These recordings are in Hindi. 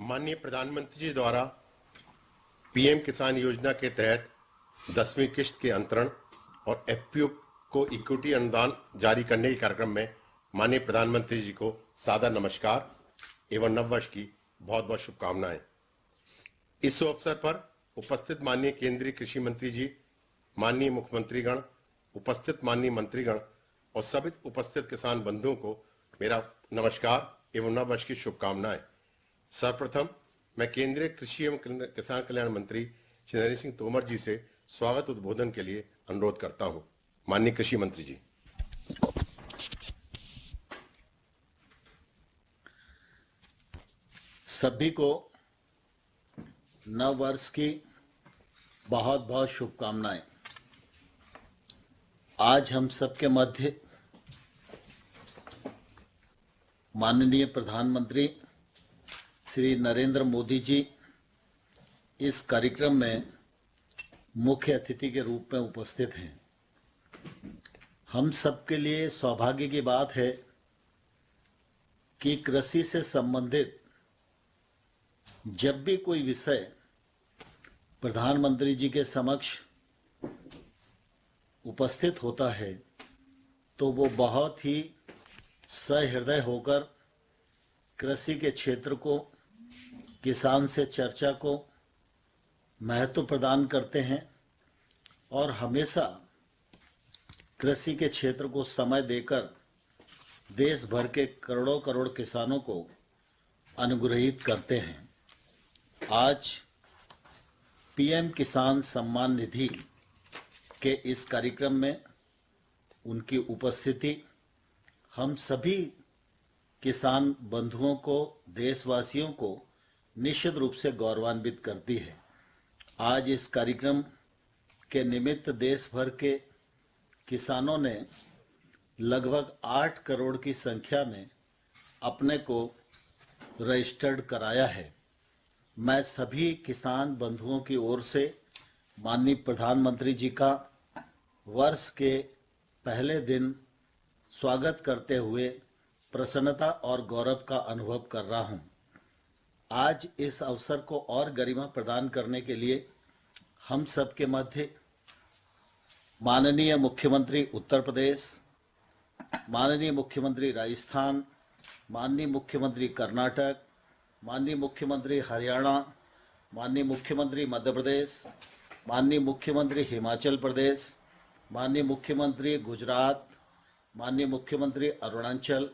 माननीय प्रधानमंत्री जी द्वारा पीएम किसान योजना के तहत 10वीं किश्त के अंतरण और एफपीओ को इक्विटी अनुदान जारी करने के कार्यक्रम में माननीय प्रधानमंत्री जी को सादर नमस्कार एवं नववर्ष की बहुत बहुत शुभकामनाएं। इस अवसर पर उपस्थित माननीय केंद्रीय कृषि मंत्री जी, माननीय मुख्यमंत्रीगण, उपस्थित माननीय मंत्रीगण और सभी उपस्थित किसान बंधुओं को मेरा नमस्कार एवं नववर्ष की शुभकामनाएं। सर्वप्रथम मैं केंद्रीय कृषि एवं किसान कल्याण मंत्री श्री नरेंद्र सिंह तोमर जी से स्वागत उद्बोधन के लिए अनुरोध करता हूं। माननीय कृषि मंत्री जी। सभी को नव वर्ष की बहुत बहुत शुभकामनाएं। आज हम सबके मध्य माननीय प्रधानमंत्री श्री नरेंद्र मोदी जी इस कार्यक्रम में मुख्य अतिथि के रूप में उपस्थित हैं। हम सबके लिए सौभाग्य की बात है कि कृषि से संबंधित जब भी कोई विषय प्रधानमंत्री जी के समक्ष उपस्थित होता है तो वो बहुत ही सहृदय होकर कृषि के क्षेत्र को, किसान से चर्चा को महत्व प्रदान करते हैं और हमेशा कृषि के क्षेत्र को समय देकर देश भर के करोड़ों करोड़ किसानों को अनुग्रहित करते हैं। आज पीएम किसान सम्मान निधि के इस कार्यक्रम में उनकी उपस्थिति हम सभी किसान बंधुओं को, देशवासियों को निश्चित रूप से गौरवान्वित करती है। आज इस कार्यक्रम के निमित्त देश भर के किसानों ने लगभग 8 करोड़ की संख्या में अपने को रजिस्टर्ड कराया है। मैं सभी किसान बंधुओं की ओर से माननीय प्रधानमंत्री जी का वर्ष के पहले दिन स्वागत करते हुए प्रसन्नता और गौरव का अनुभव कर रहा हूं। आज इस अवसर को और गरिमा प्रदान करने के लिए हम सबके मध्य माननीय मुख्यमंत्री उत्तर प्रदेश, माननीय मुख्यमंत्री राजस्थान, माननीय मुख्यमंत्री कर्नाटक, माननीय मुख्यमंत्री हरियाणा, माननीय मुख्यमंत्री मध्य प्रदेश, माननीय मुख्यमंत्री हिमाचल प्रदेश, माननीय मुख्यमंत्री गुजरात, माननीय मुख्यमंत्री अरुणाचल,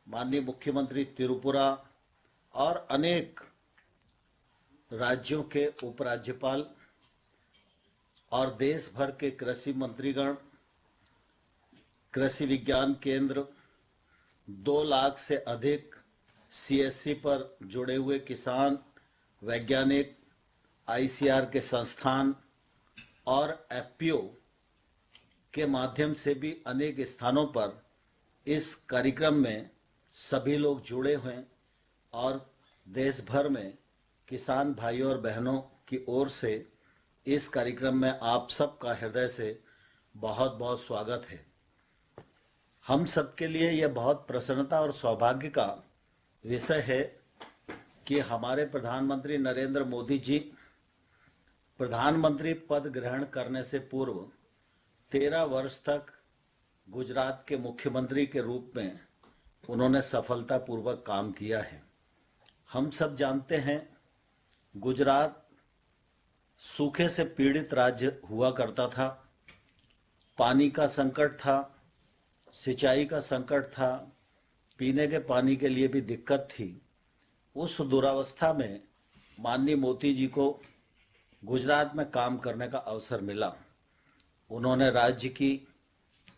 माननीय मुख्यमंत्री त्रिपुरा और अनेक राज्यों के उपराज्यपाल और देश भर के कृषि मंत्रीगण, कृषि विज्ञान केंद्र, 2 लाख से अधिक सीएससी पर जुड़े हुए किसान, वैज्ञानिक, आईसीआर के संस्थान और एफपीओ के माध्यम से भी अनेक स्थानों पर इस कार्यक्रम में सभी लोग जुड़े हुए हैं और देश भर में किसान भाइयों और बहनों की ओर से इस कार्यक्रम में आप सबका हृदय से बहुत बहुत स्वागत है। हम सबके लिए यह बहुत प्रसन्नता और सौभाग्य का विषय है कि हमारे प्रधानमंत्री नरेंद्र मोदी जी प्रधानमंत्री पद ग्रहण करने से पूर्व 13 वर्ष तक गुजरात के मुख्यमंत्री के रूप में उन्होंने सफलतापूर्वक काम किया है। हम सब जानते हैं गुजरात सूखे से पीड़ित राज्य हुआ करता था। पानी का संकट था, सिंचाई का संकट था, पीने के पानी के लिए भी दिक्कत थी। उस दुरावस्था में माननीय मोदी जी को गुजरात में काम करने का अवसर मिला। उन्होंने राज्य की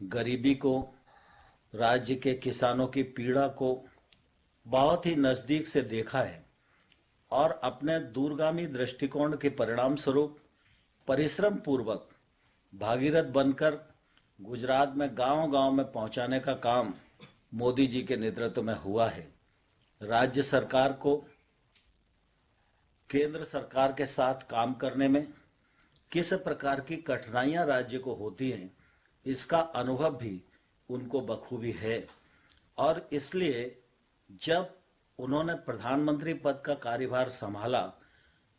गरीबी को, राज्य के किसानों की पीड़ा को बहुत ही नज़दीक से देखा है और अपने दूरगामी दृष्टिकोण के परिणाम स्वरूप परिश्रम पूर्वक भागीरथ बनकर गुजरात में गांव-गांव में पहुंचाने का काम मोदी जी के नेतृत्व में हुआ है। राज्य सरकार को केंद्र सरकार के साथ काम करने में किस प्रकार की कठिनाइयां राज्य को होती हैं, इसका अनुभव भी उनको बखूबी है और इसलिए जब उन्होंने प्रधानमंत्री पद का कार्यभार संभाला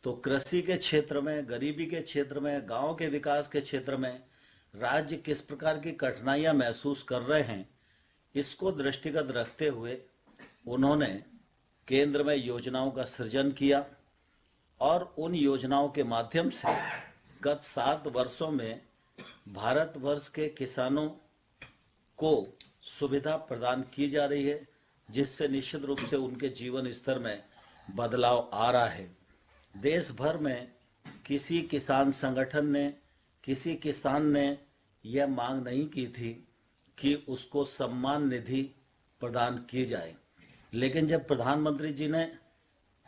तो कृषि के क्षेत्र में, गरीबी के क्षेत्र में, गांव के विकास के क्षेत्र में राज्य किस प्रकार की कठिनाइयां महसूस कर रहे हैं, इसको दृष्टिगत रखते हुए उन्होंने केंद्र में योजनाओं का सृजन किया और उन योजनाओं के माध्यम से गत 7 वर्षों में भारतवर्ष के किसानों को सुविधा प्रदान की जा रही है, जिससे निश्चित रूप से उनके जीवन स्तर में बदलाव आ रहा है। देश भर में किसी किसान संगठन ने, किसी किसान ने यह मांग नहीं की थी कि उसको सम्मान निधि प्रदान की जाए, लेकिन जब प्रधानमंत्री जी ने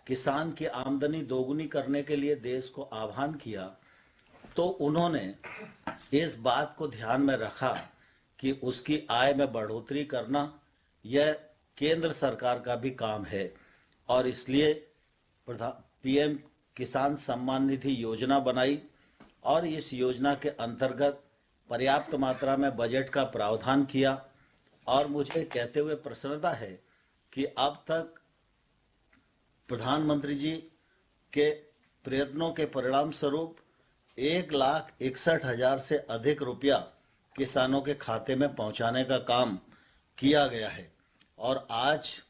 किसान की आमदनी दोगुनी करने के लिए देश को आह्वान किया तो उन्होंने इस बात को ध्यान में रखा कि उसकी आय में बढ़ोतरी करना यह केंद्र सरकार का भी काम है और इसलिए पीएम किसान सम्मान निधि योजना बनाई और इस योजना के अंतर्गत पर्याप्त मात्रा में बजट का प्रावधान किया। और मुझे कहते हुए प्रसन्नता है कि अब तक प्रधानमंत्री जी के प्रयत्नों के परिणाम स्वरूप 1,61,000 से अधिक रुपया किसानों के खाते में पहुंचाने का काम किया गया है। और आज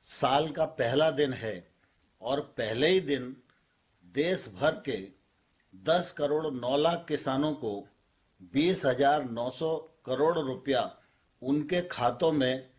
साल का पहला दिन है और पहले ही दिन देश भर के 10 करोड़ 9 लाख किसानों को 20,900 करोड़ रुपया उनके खातों में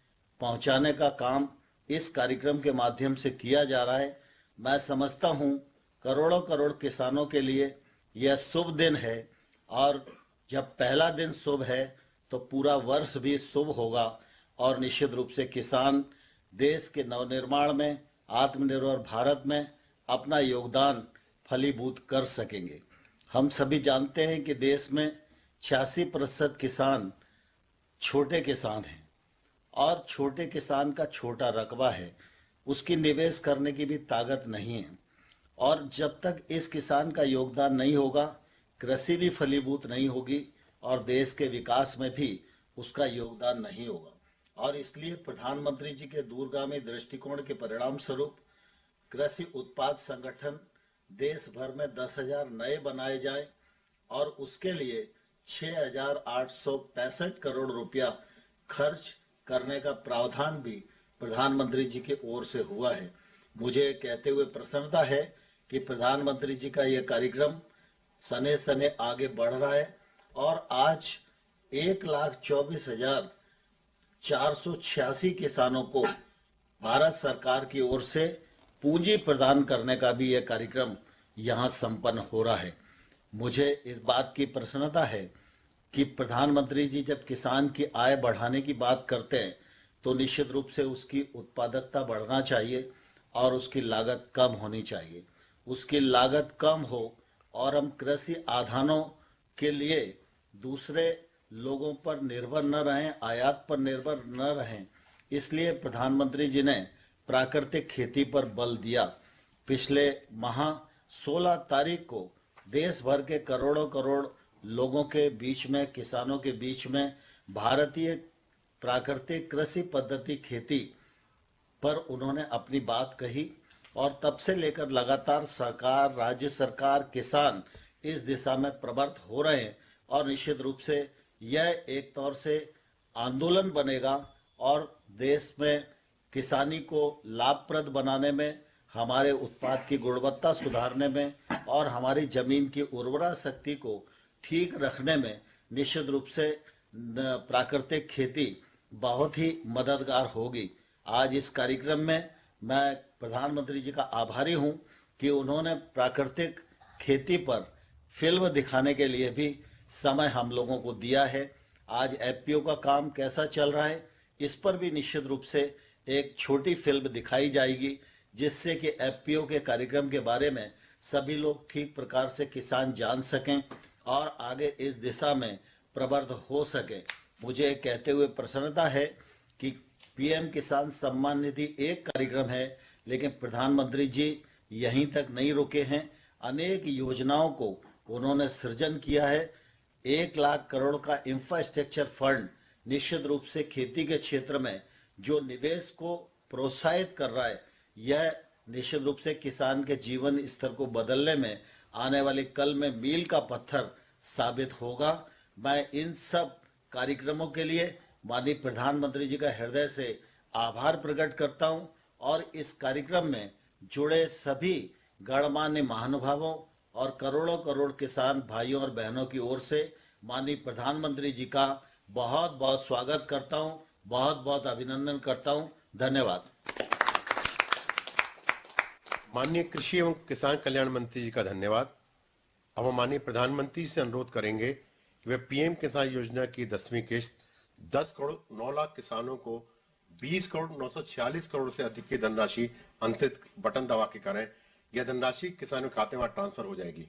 पहुंचाने का काम इस कार्यक्रम के माध्यम से किया जा रहा है। मैं समझता हूं करोड़ों करोड़ किसानों के लिए यह शुभ दिन है और जब पहला दिन शुभ है तो पूरा वर्ष भी शुभ होगा और निश्चित रूप से किसान देश के नवनिर्माण में, आत्मनिर्भर भारत में अपना योगदान फलीभूत कर सकेंगे। हम सभी जानते हैं कि देश में 86% किसान छोटे किसान हैं और छोटे किसान का छोटा रकबा है, उसकी निवेश करने की भी ताकत नहीं है और जब तक इस किसान का योगदान नहीं होगा कृषि भी फलीभूत नहीं होगी और देश के विकास में भी उसका योगदान नहीं होगा। और इसलिए प्रधानमंत्री जी के दूरगामी दृष्टिकोण के परिणाम स्वरूप कृषि उत्पाद संगठन देश भर में 10,000 नए बनाए जाएं और उसके लिए 6,865 करोड़ रुपया खर्च करने का प्रावधान भी प्रधानमंत्री जी की ओर से हुआ है। मुझे कहते हुए प्रसन्नता है कि प्रधानमंत्री जी का यह कार्यक्रम सने सने आगे बढ़ रहा है और आज 1,24,486 किसानों को भारत सरकार की ओर से पूंजी प्रदान करने का भी यह कार्यक्रम यहाँ संपन्न हो रहा है। मुझे इस बात की प्रसन्नता है कि प्रधानमंत्री जी जब किसान की आय बढ़ाने की बात करते हैं तो निश्चित रूप से उसकी उत्पादकता बढ़ना चाहिए और उसकी लागत कम होनी चाहिए। उसकी लागत कम हो और हम कृषि आधानों के लिए दूसरे लोगों पर निर्भर न रहें, आयात पर निर्भर न रहें, इसलिए प्रधानमंत्री जी ने प्राकृतिक खेती पर बल दिया। पिछले माह 16 तारीख को देश भर के करोड़ों करोड़ लोगों के बीच में, किसानों के बीच में भारतीय प्राकृतिक कृषि पद्धति खेती पर उन्होंने अपनी बात कही और तब से लेकर लगातार सरकार, राज्य सरकार, किसान इस दिशा में प्रवृत्त हो रहे हैं और निश्चित रूप से यह एक तौर से आंदोलन बनेगा और देश में किसानी को लाभप्रद बनाने में, हमारे उत्पाद की गुणवत्ता सुधारने में और हमारी जमीन की उर्वरा शक्ति को ठीक रखने में निश्चित रूप से प्राकृतिक खेती बहुत ही मददगार होगी। आज इस कार्यक्रम में मैं प्रधानमंत्री जी का आभारी हूं कि उन्होंने प्राकृतिक खेती पर फिल्म दिखाने के लिए भी समय हम लोगों को दिया है। आज एफपीओ का काम कैसा चल रहा है इस पर भी निश्चित रूप से एक छोटी फिल्म दिखाई जाएगी, जिससे कि एफपीओ के कार्यक्रम के बारे में सभी लोग ठीक प्रकार से किसान जान सकें और आगे इस दिशा में प्रवृत्त हो सके। मुझे कहते हुए प्रसन्नता है कि पीएम किसान सम्मान निधि एक कार्यक्रम है, लेकिन प्रधानमंत्री जी यहीं तक नहीं रुके हैं। अनेक योजनाओं को उन्होंने सृजन किया है। 1 लाख करोड़ का इंफ्रास्ट्रक्चर फंड निश्चित रूप से खेती के क्षेत्र में जो निवेश को प्रोत्साहित कर रहा है, यह निश्चित रूप से किसान के जीवन स्तर को बदलने में आने वाले कल में मील का पत्थर साबित होगा। मैं इन सब कार्यक्रमों के लिए माननीय प्रधानमंत्री जी का हृदय से आभार प्रकट करता हूं और इस कार्यक्रम में जुड़े सभी गणमान्य महानुभावों और करोड़ों करोड़ किसान भाइयों और बहनों की ओर से माननीय प्रधानमंत्री जी का बहुत बहुत स्वागत करता हूं, बहुत बहुत अभिनंदन करता हूं। धन्यवाद। माननीय कृषि एवं किसान कल्याण मंत्री जी का धन्यवाद। अब हम माननीय प्रधानमंत्री से अनुरोध करेंगे कि वे पीएम किसान योजना की 10वीं किस्त 10 करोड़ 9 लाख किसानों को 20 करोड़ 946 करोड़ से अधिक की धनराशि अंतरित बटन दबा के करें। यह धनराशि किसानों के खाते में ट्रांसफर हो जाएगी।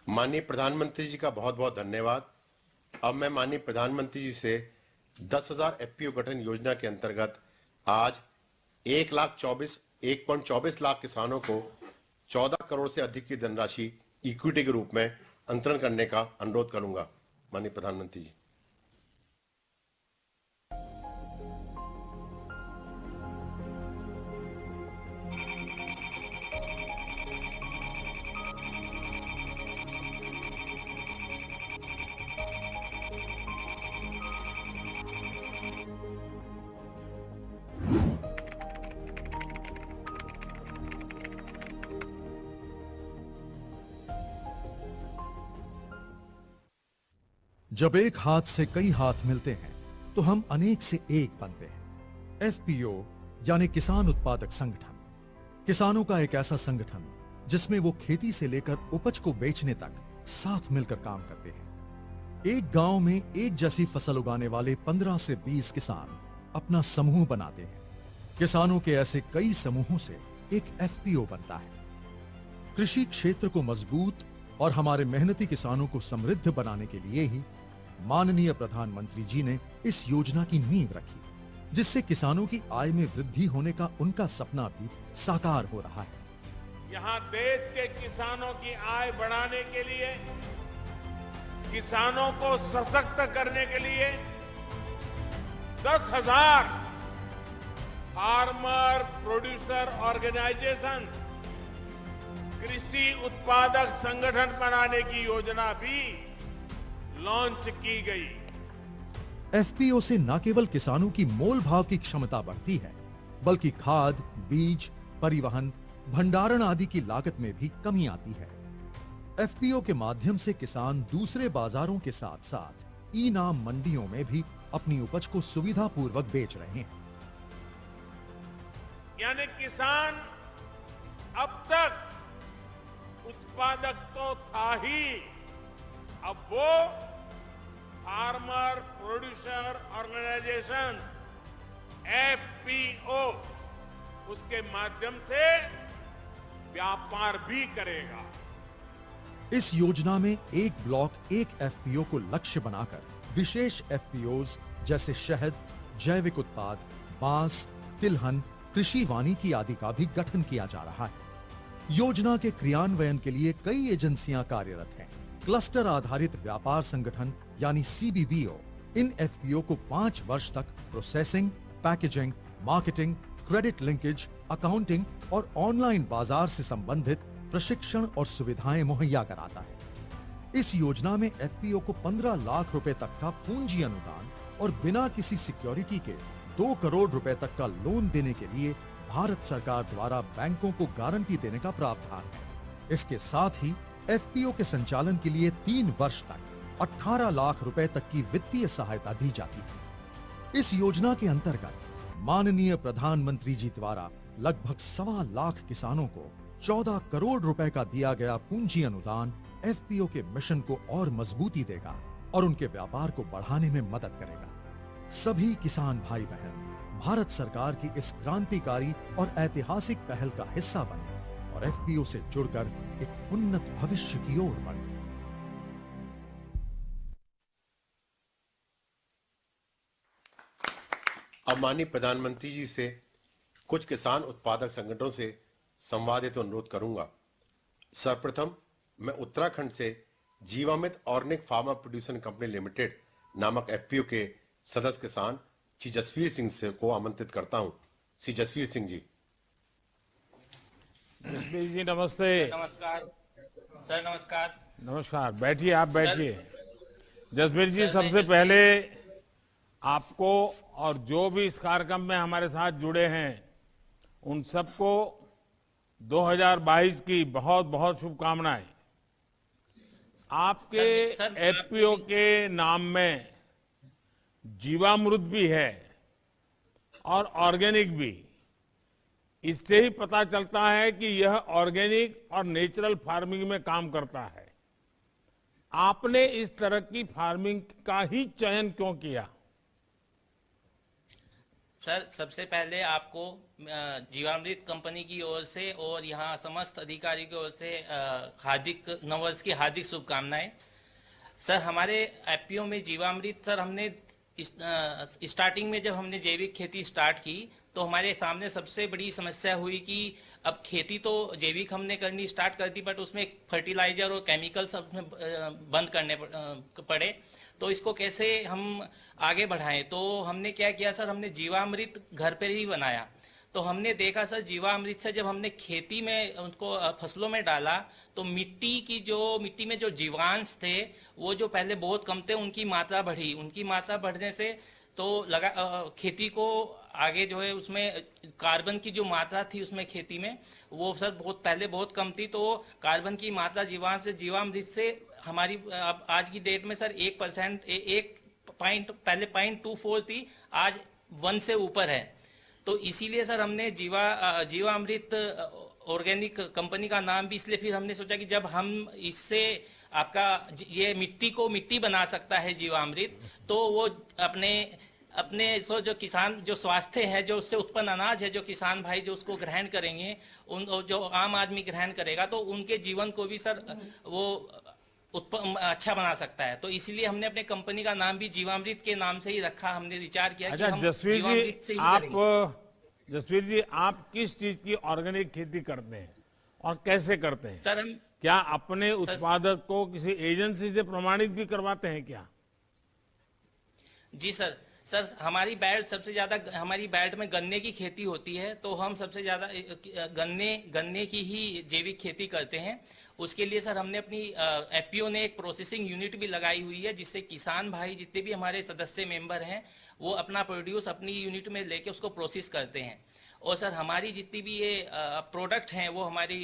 माननीय प्रधानमंत्री जी का बहुत बहुत धन्यवाद। अब मैं माननीय प्रधानमंत्री जी से 10,000 एफपीओ गठन योजना के अंतर्गत आज 1.24 लाख किसानों को 14 करोड़ से अधिक की धनराशि इक्विटी के रूप में अंतरण करने का अनुरोध करूंगा। माननीय प्रधानमंत्री जी। जब एक हाथ से कई हाथ मिलते हैं तो हम अनेक से एक बनते हैं। एफपीओ यानी किसान उत्पादक संगठन, किसानों का एक ऐसा संगठन जिसमें वो खेती से लेकर उपज को बेचने तक साथ मिलकर काम करते हैं। एक गांव में एक जैसी फसल उगाने वाले 15 से 20 किसान अपना समूह बनाते हैं। किसानों के ऐसे कई समूहों से एक एफपीओ बनता है। कृषि क्षेत्र को मजबूत और हमारे मेहनती किसानों को समृद्ध बनाने के लिए ही माननीय प्रधानमंत्री जी ने इस योजना की नींव रखी, जिससे किसानों की आय में वृद्धि होने का उनका सपना भी साकार हो रहा है। यहाँ देश के किसानों की आय बढ़ाने के लिए, किसानों को सशक्त करने के लिए 10,000 फार्मर प्रोड्यूसर ऑर्गेनाइजेशन, कृषि उत्पादक संगठन बनाने की योजना भी लॉन्च की गई। एफपीओ से न केवल किसानों की मोल भाव की क्षमता बढ़ती है, बल्कि खाद, बीज, परिवहन, भंडारण आदि की लागत में भी कमी आती है। एफपीओ के माध्यम से किसान दूसरे बाजारों के साथ साथ ई नाम मंडियों में भी अपनी उपज को सुविधापूर्वक बेच रहे हैं। यानी किसान अब तक उत्पादक तो था ही, अब वो फार्मर प्रोड्यूसर ऑर्गेनाइजेशन एफपीओ उसके माध्यम से व्यापार भी करेगा। इस योजना में एक ब्लॉक एक एफपीओ को लक्ष्य बनाकर विशेष एफपीओज जैसे शहद, जैविक उत्पाद, बांस, तिलहन, कृषि वानिकी आदि का भी गठन किया जा रहा है। योजना के क्रियान्वयन के लिए कई एजेंसियां कार्यरत हैं। क्लस्टर आधारित व्यापार संगठन यानी सीबीबीओ इन एफपीओ को 5 वर्ष तक processing, packaging, marketing, credit linkage, accounting और ऑनलाइन बाजार से संबंधित प्रशिक्षण और सुविधाएं मुहैया कराता है। इस योजना में एफपीओ को 15 लाख रुपए तक का पूंजी अनुदान और बिना किसी सिक्योरिटी के 2 करोड़ रुपए तक का लोन देने के लिए भारत सरकार द्वारा बैंकों को गारंटी देने का प्रावधान है। इसके साथ ही एफपीओ के संचालन के लिए 3 वर्ष तक 18 लाख रुपए तक की वित्तीय सहायता दी जाती है। इस योजना के अंतर्गत माननीय प्रधानमंत्री जी द्वारा लगभग 1.25 लाख किसानों को 14 करोड़ रुपए का दिया गया पूंजी अनुदान एफपीओ के मिशन को और मजबूती देगा और उनके व्यापार को बढ़ाने में मदद करेगा। सभी किसान भाई बहन भारत सरकार की इस क्रांतिकारी और ऐतिहासिक पहल का हिस्सा बने और एफपीओ से जुड़कर एक उन्नत भविष्य की ओर बढ़े। अब माननीय प्रधानमंत्री जी से कुछ किसान उत्पादक संगठनों से संवाद हेतु अनुरोध करूंगा। सर्वप्रथम मैं उत्तराखंड से Jivamrit organic farmer producer company limited नामक एफपीओ के सदस्य किसान श्री जसवीर सिंह से को आमंत्रित करता हूं। श्री जसवीर सिंह जी। जसवीर जी नमस्ते। नमस्कार सर। नमस्कार। नमस्कार, बैठिए, आप बैठिए। जसवीर जी, सर, सबसे मैं पहले आपको और जो भी इस कार्यक्रम में हमारे साथ जुड़े हैं उन सबको 2022 की बहुत बहुत शुभकामनाएं। आपके सर, एफपीओ के नाम में जीवामृत भी है और ऑर्गेनिक भी। इससे ही पता चलता है कि यह ऑर्गेनिक और नेचुरल फार्मिंग में काम करता है। आपने इस तरह की फार्मिंग का ही चयन क्यों किया? सर, सबसे पहले आपको जीवामृत कंपनी की ओर से और यहाँ समस्त अधिकारी की ओर से हार्दिक नववर्ष की हार्दिक शुभकामनाएं। सर, हमारे एफपीओ में जीवामृत, सर, हमने स्टार्टिंग में जब हमने जैविक खेती स्टार्ट की तो हमारे सामने सबसे बड़ी समस्या हुई कि अब खेती तो जैविक हमने करनी स्टार्ट कर दी, बट उसमें फर्टिलाइजर और केमिकल्स बंद करने पड़े। तो इसको कैसे हम आगे बढ़ाएं? तो हमने क्या किया सर, हमने जीवामृत घर पर ही बनाया। तो हमने देखा सर, जीवामृत से जब हमने खेती में उनको फसलों में डाला तो मिट्टी में जो जीवांश थे वो जो पहले बहुत कम थे उनकी मात्रा बढ़ी। उनकी मात्रा बढ़ने से तो लगा खेती को आगे जो है उसमें कार्बन की जो मात्रा थी उसमें खेती में वो सर पहले बहुत कम थी। तो कार्बन की मात्रा जीवामृत से हमारी अब आज की डेट में सर 1%, पहले 0.24 थी, आज 1 से ऊपर है। तो इसीलिए सर हमने जीवामृत ऑर्गेनिक कंपनी का नाम भी इसलिए फिर हमने सोचा कि जब हम इससे आपका ये मिट्टी बना सकता है जीवामृत, तो वो अपने जो किसान जो स्वास्थ्य है, जो उससे उत्पन्न अनाज है, जो किसान भाई जो उसको ग्रहण करेंगे, जो आम आदमी ग्रहण करेगा तो उनके जीवन को भी सर वो अच्छा बना सकता है। तो इसीलिए हमने अपने कंपनी का नाम भी जीवामृत के नाम से ही रखा। हमने विचार किया कि हम जीवामृत से ही करेंगे। जसवीर जी, आप किस चीज की ऑर्गेनिक खेती करते हैं और कैसे करते हैं? सर, हम क्या अपने उत्पादक को किसी एजेंसी से प्रमाणित भी करवाते हैं क्या? जी सर, हमारी बेल्ट में गन्ने की खेती होती है, तो हम सबसे ज्यादा गन्ने की ही जैविक खेती करते हैं। उसके लिए सर हमने अपनी एफपीओ ने एक प्रोसेसिंग यूनिट भी लगाई हुई है, जिससे किसान भाई जितने भी हमारे सदस्य मेंबर हैं वो अपना प्रोड्यूस अपनी यूनिट में लेके उसको प्रोसेस करते हैं। और सर हमारी जितनी भी ये प्रोडक्ट हैं वो हमारी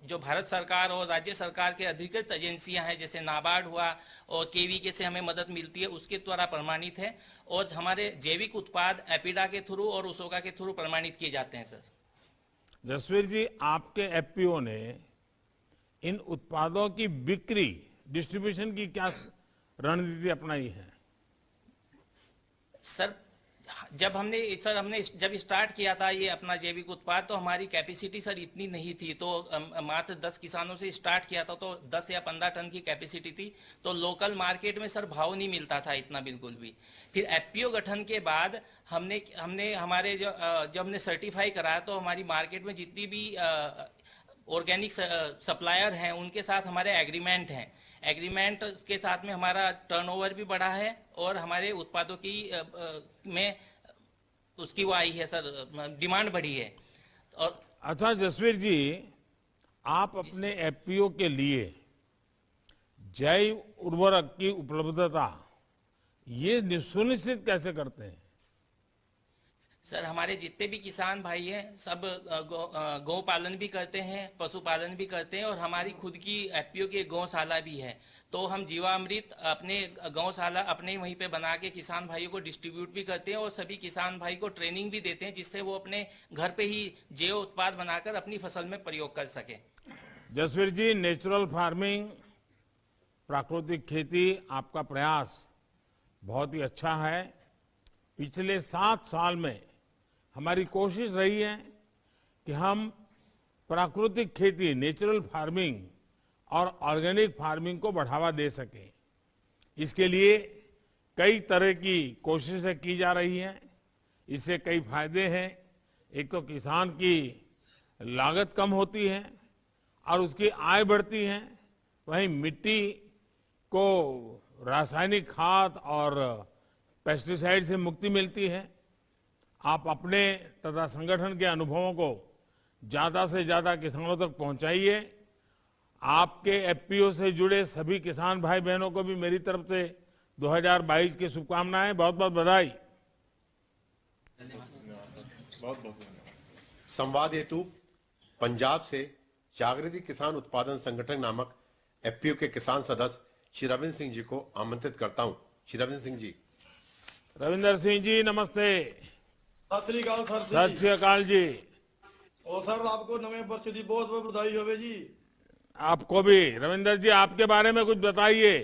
जो भारत सरकार और राज्य सरकार के अधिकृत एजेंसियां हैं, जैसे नाबार्ड हुआ और केवीके से हमें मदद मिलती है, उसके द्वारा प्रमाणित है। और हमारे जैविक उत्पाद एपिडा के थ्रू और उसोगा के थ्रू प्रमाणित किए जाते हैं। सर जसवीर जी, आपके एफपीओ ने इन उत्पादों की बिक्री, डिस्ट्रीब्यूशन की क्या रणनीति अपनाई है? सर, हमने जब स्टार्ट किया था ये अपना जैविक उत्पाद, तो हमारी कैपेसिटी सर इतनी नहीं थी। तो मात्र 10 किसानों से स्टार्ट किया था, तो 10 या 15 टन की कैपेसिटी थी। तो लोकल मार्केट में सर भाव नहीं मिलता था इतना बिल्कुल भी। फिर एफपीओ गठन के बाद हमने हमारे जब हमने सर्टिफाई कराया तो हमारी मार्केट में जितनी भी ऑर्गेनिक सप्लायर हैं उनके साथ हमारे एग्रीमेंट हैं। एग्रीमेंट के साथ में हमारा टर्नओवर भी बढ़ा है और हमारे उत्पादों की में उसकी वो आई है सर, डिमांड बढ़ी है। और अच्छा जसवीर जी, आप अपने एफपीओ के लिए जैव उर्वरक की उपलब्धता ये सुनिश्चित कैसे करते हैं? सर, हमारे जितने भी किसान भाई हैं सब गौ पालन भी करते हैं, पशुपालन भी करते हैं और हमारी खुद की एफपीओ की गौशाला भी है। तो हम जीवामृत अपने गौशाला अपने वहीं पे बना के किसान भाइयों को डिस्ट्रीब्यूट भी करते हैं और सभी किसान भाई को ट्रेनिंग भी देते हैं, जिससे वो अपने घर पे ही जैव उत्पाद बनाकर अपनी फसल में प्रयोग कर सके। जसवीर जी, नेचुरल फार्मिंग, प्राकृतिक खेती, आपका प्रयास बहुत ही अच्छा है पिछले 7 साल में हमारी कोशिश रही है कि हम प्राकृतिक खेती, नेचुरल फार्मिंग और ऑर्गेनिक फार्मिंग को बढ़ावा दे सकें। इसके लिए कई तरह की कोशिशें की जा रही हैं। इससे कई फायदे हैं। एक तो किसान की लागत कम होती है और उसकी आय बढ़ती है। वहीं मिट्टी को रासायनिक खाद और पेस्टिसाइड से मुक्ति मिलती है। आप अपने तथा संगठन के अनुभवों को ज्यादा से ज्यादा किसानों तक पहुंचाइए। आपके एफपीओ से जुड़े सभी किसान भाई बहनों को भी मेरी तरफ से 2022 की शुभकामनाएं, बहुत बहुत बधाई। बहुत बहुत संवाद हेतु पंजाब से जागृति किसान उत्पादन संगठन नामक एफपीओ के किसान सदस्य श्री रविंद्र सिंह जी को आमंत्रित करता हूं। श्री रविंद्र सिंह जी। रविंद्र सिंह जी नमस्ते। सत श्री अकाल सर जी। सत श्री अकाल जी। और सर आपको नवे वर्ष की बहुत बहुत बधाई होवे जी। आपको भी। रविंद्र जी आपके बारे में कुछ बताइए।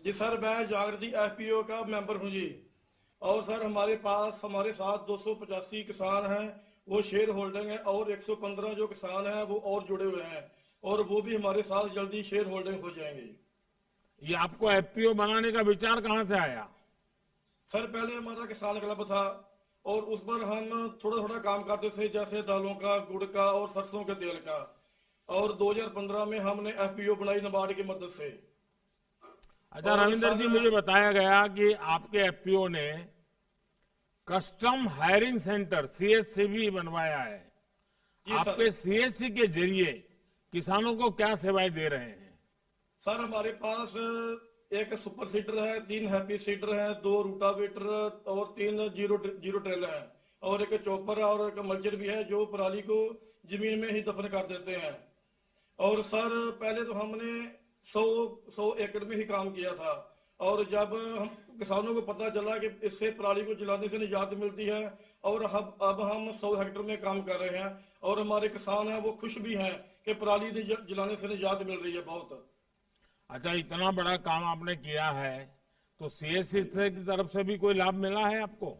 जी सर, मैं जागृति एफपीओ का मेंबर हूं जी। और सर हमारे साथ 285 किसान हैं, वो शेयर होल्डिंग है, और 115 जो किसान हैं वो और जुड़े हुए हैं, और वो भी हमारे साथ जल्दी शेयर होल्डिंग हो जाएंगे। ये आपको एफपीओ बनाने का विचार कहाँ से आया? सर पहले हमारा किसान क्लब था और उस पर हम थोड़ा थोड़ा काम करते थे, जैसे दालों का, गुड़ का और सरसों के तेल का। और 2015 में हमने एफपीओ बनाई नाबार्ड की मदद से। अच्छा रविंद्र जी, मुझे बताया गया कि आपके एफपीओ ने कस्टम हायरिंग सेंटर सीएससी भी बनवाया है। आपके सीएससी के जरिए किसानों को क्या सेवाएं दे रहे हैं? सर हमारे पास एक सुपर सीडर है, 3 हैप्पी सीडर है, 2 रूटावेटर और 3 जीरो ट्रेलर है, और एक चॉपर और एक मल्चर भी है जो पराली को जमीन में ही दफन कर देते हैं। और सर पहले तो हमने 100 एकड़ में ही काम किया था, और जब हम किसानों को पता चला कि इससे पराली को जलाने से निजात मिलती है, और अब हम 100 हेक्टेयर में काम कर रहे हैं, और हमारे किसान हैं वो खुश भी हैं कि पराली जलाने से निजात मिल रही है बहुत। अच्छा, इतना बड़ा काम आपने किया है तो सीएससी की तरफ से भी कोई लाभ मिला है आपको?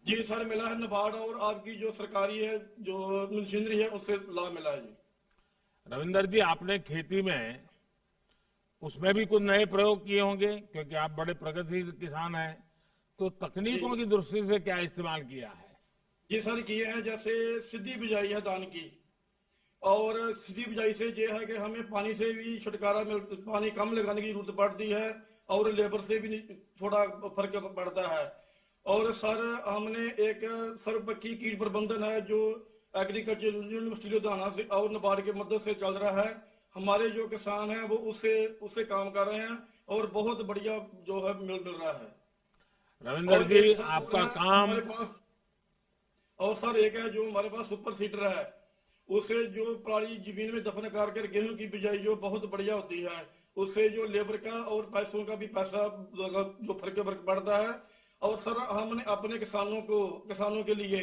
जी सर मिला है, नाबार्ड और आपकी जो सरकारी है जो मशीनरी है उससे लाभ मिला है जी। रविंद्र जी, आपने खेती में उसमें भी कुछ नए प्रयोग किए होंगे क्योंकि आप बड़े प्रगतिशील किसान हैं, तो तकनीकों की दृष्टि से क्या इस्तेमाल किया है? जी सर किए हैं, जैसे सीधी बिजाई है धान की, और सीधी बिजाई से ये है कि हमें पानी से भी छुटकारा पानी कम लगाने की जरूरत पड़ती है, और लेबर से भी थोड़ा फर्क पड़ता है। और सर हमने एक सर्वपक्षीय कीट प्रबंधन है जो एग्रीकल्चर यूनिवर्सिटी लुधियाना से और नाबार्ड की मदद से चल रहा है। हमारे जो किसान हैं वो उससे काम कर रहे हैं, और बहुत बढ़िया जो है मिल रहा है। रविंद्र जी आपका काम। हमारे पास और सर एक है जो हमारे पास सुपर सीडर है, उसे जो पराली जमीन में दफन कर गेहूं की बिजाई जो बहुत बढ़िया होती है, उससे जो लेबर का और पैसों का भी पैसा जो फर्क पड़ता है। और सर हमने अपने किसानों के लिए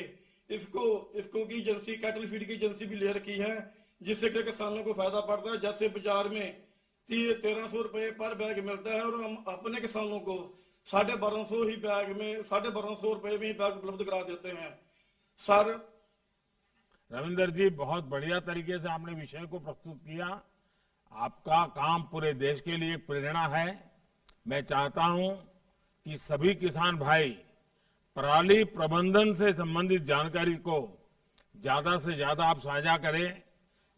इसको की एजेंसी, कैटल फीड की एजेंसी भी ले रखी है, जिससे कि किसानों को फायदा पड़ता है। जैसे बाजार में 1300 रुपए पर बैग मिलता है, और हम अपने किसानों को 1250 रुपए में ही बैग उपलब्ध करा देते हैं। सर रविंद्र जी, बहुत बढ़िया तरीके से आपने विषय को प्रस्तुत किया। आपका काम पूरे देश के लिए एक प्रेरणा है। मैं चाहता हूं कि सभी किसान भाई पराली प्रबंधन से संबंधित जानकारी को ज्यादा से ज्यादा आप साझा करें।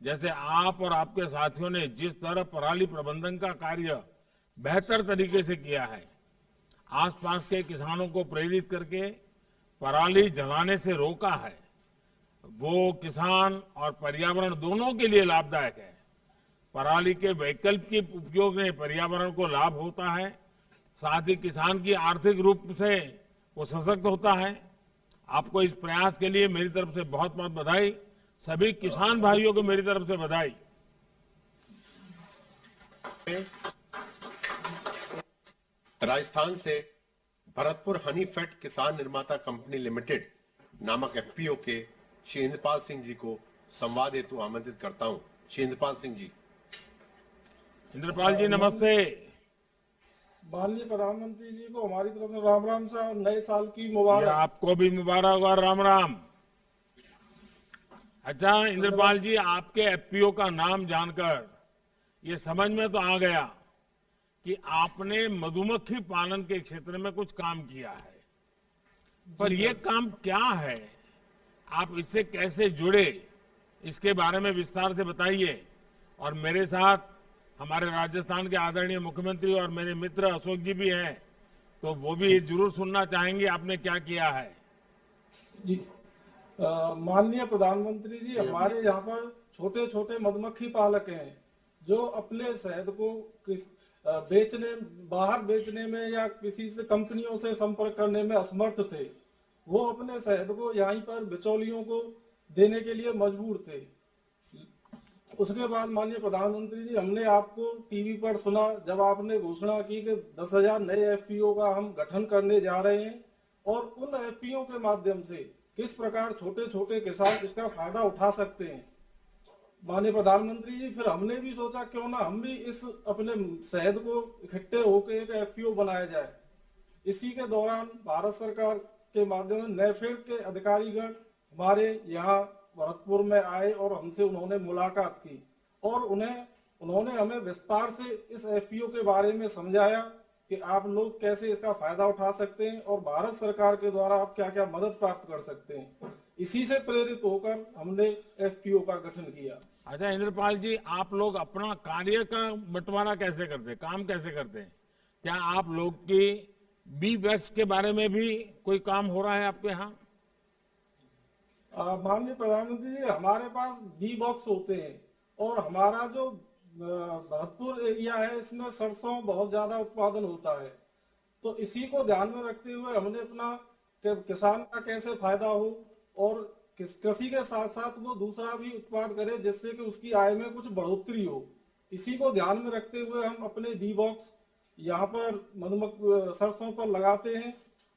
जैसे आप और आपके साथियों ने जिस तरह पराली प्रबंधन का कार्य बेहतर तरीके से किया है, आसपास के किसानों को प्रेरित करके पराली जलाने से रोका है, वो किसान और पर्यावरण दोनों के लिए लाभदायक है। पराली के वैकल्पिक उपयोग में पर्यावरण को लाभ होता है, साथ ही किसान की आर्थिक रूप से वो सशक्त होता है। आपको इस प्रयास के लिए मेरी तरफ से बहुत बहुत बधाई। सभी किसान भाइयों को मेरी तरफ से बधाई। राजस्थान से भरतपुर हनी फेड किसान निर्माता कंपनी लिमिटेड नामक एफपीओ के श्री इंद्रपाल सिंह जी को संवाद हेतु आमंत्रित करता हूं। श्री इंद्रपाल सिंह जी। इंद्रपाल जी नमस्ते। माननीय प्रधानमंत्री जी को हमारी तरफ से राम राम सा और नए साल की ये मुबारक। आपको भी मुबारक और राम राम। अच्छा इंद्रपाल जी, आपके एफपीओ का नाम जानकर ये समझ में तो आ गया कि आपने मधुमक्खी पालन के क्षेत्र में कुछ काम किया है, पर ये काम क्या है, आप इससे कैसे जुड़े, इसके बारे में विस्तार से बताइए। और मेरे साथ हमारे राजस्थान के आदरणीय मुख्यमंत्री और मेरे मित्र अशोक जी भी हैं, तो वो भी जरूर सुनना चाहेंगे आपने क्या किया है। जी माननीय प्रधानमंत्री जी, हमारे यहाँ पर छोटे छोटे मधुमक्खी पालक हैं जो अपने शहद को बाहर बेचने में या किसी से कंपनियों से संपर्क करने में असमर्थ थे। वो अपने शहद को यहीं पर बिचौलियों को देने के लिए मजबूर थे। उसके बाद माननीय प्रधानमंत्री जी, हमने आपको टीवी पर सुना जब आपने घोषणा की कि 10,000 नए एफपीओ का हम गठन करने जा रहे हैं, और उन एफपीओ के माध्यम से किस प्रकार छोटे छोटे किसान इसका फायदा उठा सकते हैं। माननीय प्रधानमंत्री जी, फिर हमने भी सोचा क्यों ना हम भी इस अपने शहद को इकट्ठे होकर एक एफपीओ बनाया जाए। इसी के दौरान भारत सरकार के माध्यम से नेफेड के अधिकारीगण हमारे यहाँ भरतपुर में आए और हमसे उन्होंने मुलाकात की और उन्होंने हमें विस्तार से इस एफपीओ के बारे में समझाया कि आप लोग कैसे इसका फायदा उठा सकते हैं और भारत सरकार के द्वारा आप क्या क्या मदद प्राप्त कर सकते हैं। इसी से प्रेरित होकर हमने एफपीओ का गठन किया। अच्छा इंद्रपाल जी, आप लोग अपना कार्य का बंटवारा कैसे करते हैं, काम कैसे करते हैं? क्या आप लोग की बी वैक्स के बारे में भी कोई काम हो रहा है आपके यहाँ? माननीय प्रधानमंत्री जी, हमारे पास बी बॉक्स होते हैं और हमारा जो भरतपुर एरिया है इसमें सरसों बहुत ज्यादा उत्पादन होता है, तो इसी को ध्यान में रखते हुए हमने अपना किसान का कैसे फायदा हो और कृषि के साथ साथ वो दूसरा भी उत्पाद करे जिससे कि उसकी आय में कुछ बढ़ोतरी हो। इसी को ध्यान में रखते हुए हम अपने बी बॉक्स यहाँ पर सरसों पर लगाते हैं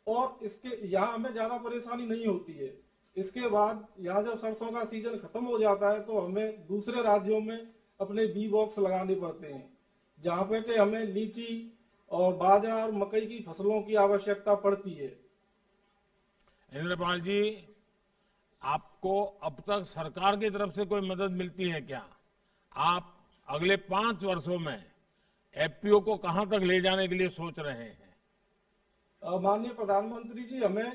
और इसके यहाँ हमें ज्यादा परेशानी नहीं होती है। इसके बाद यहाँ जब सरसों का सीजन खत्म हो जाता है तो हमें दूसरे राज्यों में अपने बी बॉक्स लगाने पड़ते हैं, जहाँ पे कि हमें लीची और बाजरा और मकई की फसलों की आवश्यकता पड़ती है। इंद्रपाल जी, आपको अब तक सरकार की तरफ से कोई मदद मिलती है क्या? आप अगले 5 वर्षों में एफपीओ को कहां तक ले जाने के लिए सोच रहे हैं? माननीय प्रधानमंत्री जी, हमें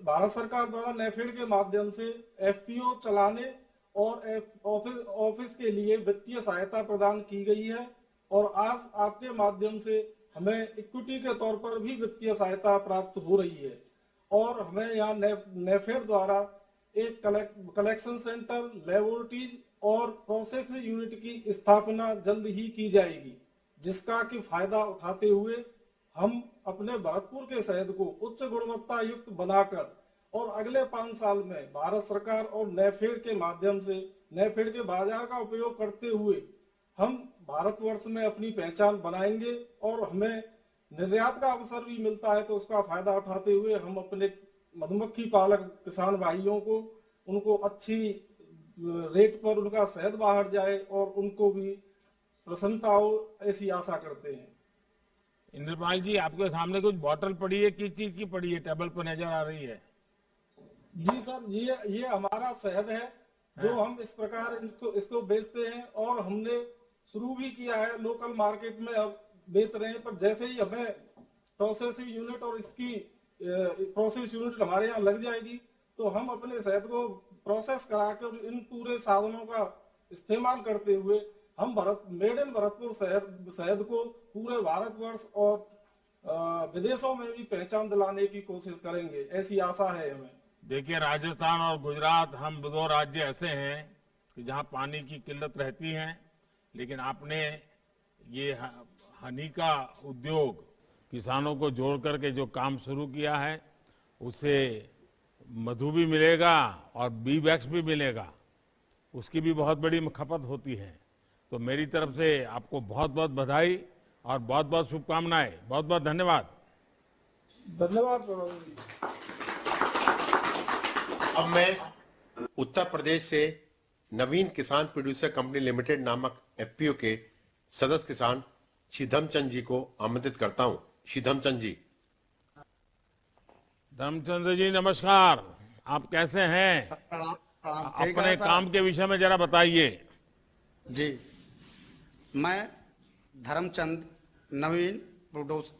भारत सरकार द्वारा नेफेड के माध्यम से एफपीओ चलाने और ऑफिस के लिए वित्तीय सहायता प्रदान की गई है और आज आपके माध्यम से हमें इक्विटी के तौर पर भी वित्तीय सहायता प्राप्त हो रही है और हमें यहाँ नेफेड द्वारा एक कलेक्शन सेंटर, लेबोरेटरीज और प्रोसेसिंग यूनिट की स्थापना जल्द ही की जाएगी, जिसका कि फायदा उठाते हुए हम अपने भरतपुर के शहद को उच्च गुणवत्ता युक्त बनाकर और अगले 5 साल में भारत सरकार और नेफेड के माध्यम से नेफेड के बाजार का उपयोग करते हुए हम भारतवर्ष में अपनी पहचान बनाएंगे और हमें निर्यात का अवसर भी मिलता है, तो उसका फायदा उठाते हुए हम अपने मधुमक्खी पालक किसान भाइयों को उनको अच्छी रेट पर उनका शहद बाहर जाए और उनको भी प्रसन्नता हो, ऐसी आशा करते हैं। इंद्रपाल जी, आपके सामने कुछ बोतल पड़ी है, किस चीज की पड़ी है? टेबल पर नजर आ रही है। जी सर, ये हमारा शहद है जो हम इस प्रकार इसको बेचते हैं और हमने शुरू भी किया है, लोकल मार्केट में अब बेच रहे हैं, पर जैसे ही हमें प्रोसेसिंग यूनिट और इसकी प्रोसेस यूनिट हमारे यहाँ लग जाएगी तो हम अपने शहद को प्रोसेस कराकर इन पूरे साधनों का इस्तेमाल करते हुए हम मेड इन भरतपुर शहद को पूरे भारतवर्ष और विदेशों में भी पहचान दिलाने की कोशिश करेंगे, ऐसी आशा है हमें। देखिए, राजस्थान और गुजरात, हम 2 राज्य ऐसे हैं कि जहां पानी की किल्लत रहती है, लेकिन आपने ये हनी का उद्योग किसानों को जोड़ करके जो काम शुरू किया है, उससे मधु भी मिलेगा और बी वैक्स भी मिलेगा, उसकी भी बहुत बड़ी खपत होती है। तो मेरी तरफ से आपको बहुत बहुत बधाई और बहुत बहुत शुभकामनाएं। बहुत बहुत धन्यवाद। धन्यवाद। अब मैं उत्तर प्रदेश से नवीन किसान प्रोड्यूसर कंपनी लिमिटेड नामक एफपीओ के सदस्य किसान श्री धर्मचंद जी को आमंत्रित करता हूं। श्री धर्मचंद जी। धर्मचंद्र जी नमस्कार, आप कैसे हैं? अपने काम के विषय में जरा बताइए। जी, मैं धर्मचंद नवीन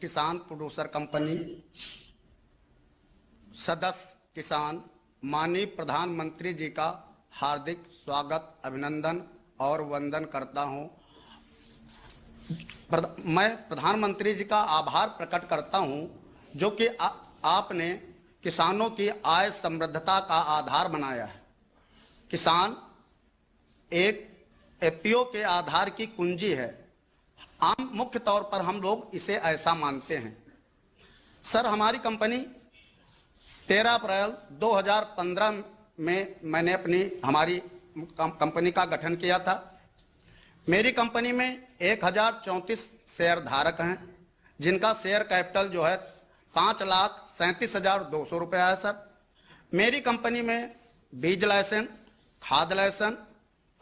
किसान प्रोड्यूसर कंपनी सदस्य किसान माननीय प्रधानमंत्री जी का हार्दिक स्वागत, अभिनंदन और वंदन करता हूं। मैं प्रधानमंत्री जी का आभार प्रकट करता हूं जो कि आपने किसानों की आय समृद्धता का आधार बनाया है। किसान एक एफपीओ के आधार की कुंजी है। आम मुख्य तौर पर हम लोग इसे ऐसा मानते हैं। सर, हमारी कंपनी 13 अप्रैल 2015 में मैंने हमारी कंपनी का गठन किया था। मेरी कंपनी में 1034 शेयर धारक हैं, जिनका शेयर कैपिटल जो है 5,37,200 रुपया है। सर, मेरी कंपनी में बीज लाइसेंस, खाद लाइसेंस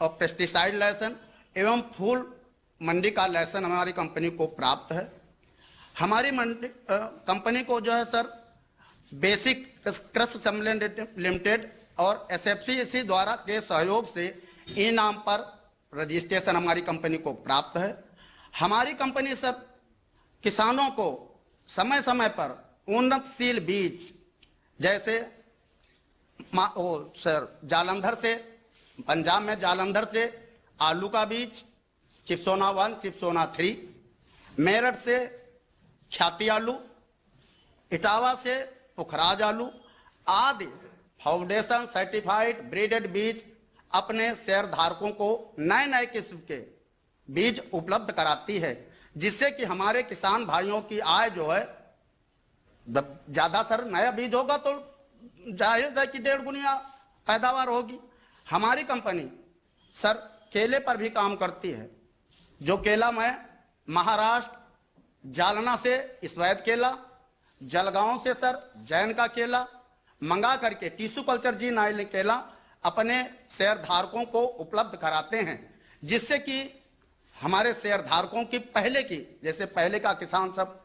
और पेस्टिसाइड लाइसेंस एवं फूल मंडी का लाइसेंस हमारी कंपनी को प्राप्त है। हमारी कंपनी को जो है सर बेसिक कृषि सम्मेलन लिमिटेड और एसएफसी द्वारा के सहयोग से ई नाम पर रजिस्ट्रेशन हमारी कंपनी को प्राप्त है। हमारी कंपनी सर किसानों को समय समय पर उन्नतशील बीज जैसे सर जालंधर से, पंजाब में जालंधर से आलू का बीज चिप्सोना 1, चिप्सोना 3, मेरठ से ख्याति आलू, इटावा से पुखराज आलू आदि फाउंडेशन सर्टिफाइड ब्रीडेड बीज अपने शेयर धारकों को नए नए किस्म के बीज उपलब्ध कराती है, जिससे कि हमारे किसान भाइयों की आय जो है ज्यादा। सर, नया बीज होगा तो जाहिर है कि 1.5 गुना पैदावार होगी। हमारी कंपनी सर केले पर भी काम करती है। जो केला मैं महाराष्ट्र जालना से स्वैद केला, जलगांव से सर जैन का केला मंगा करके टिश्यू कल्चर जी नाइल केला अपने शेयर धारकों को उपलब्ध कराते हैं, जिससे कि हमारे शेयर धारकों की पहले की जैसे पहले का किसान सब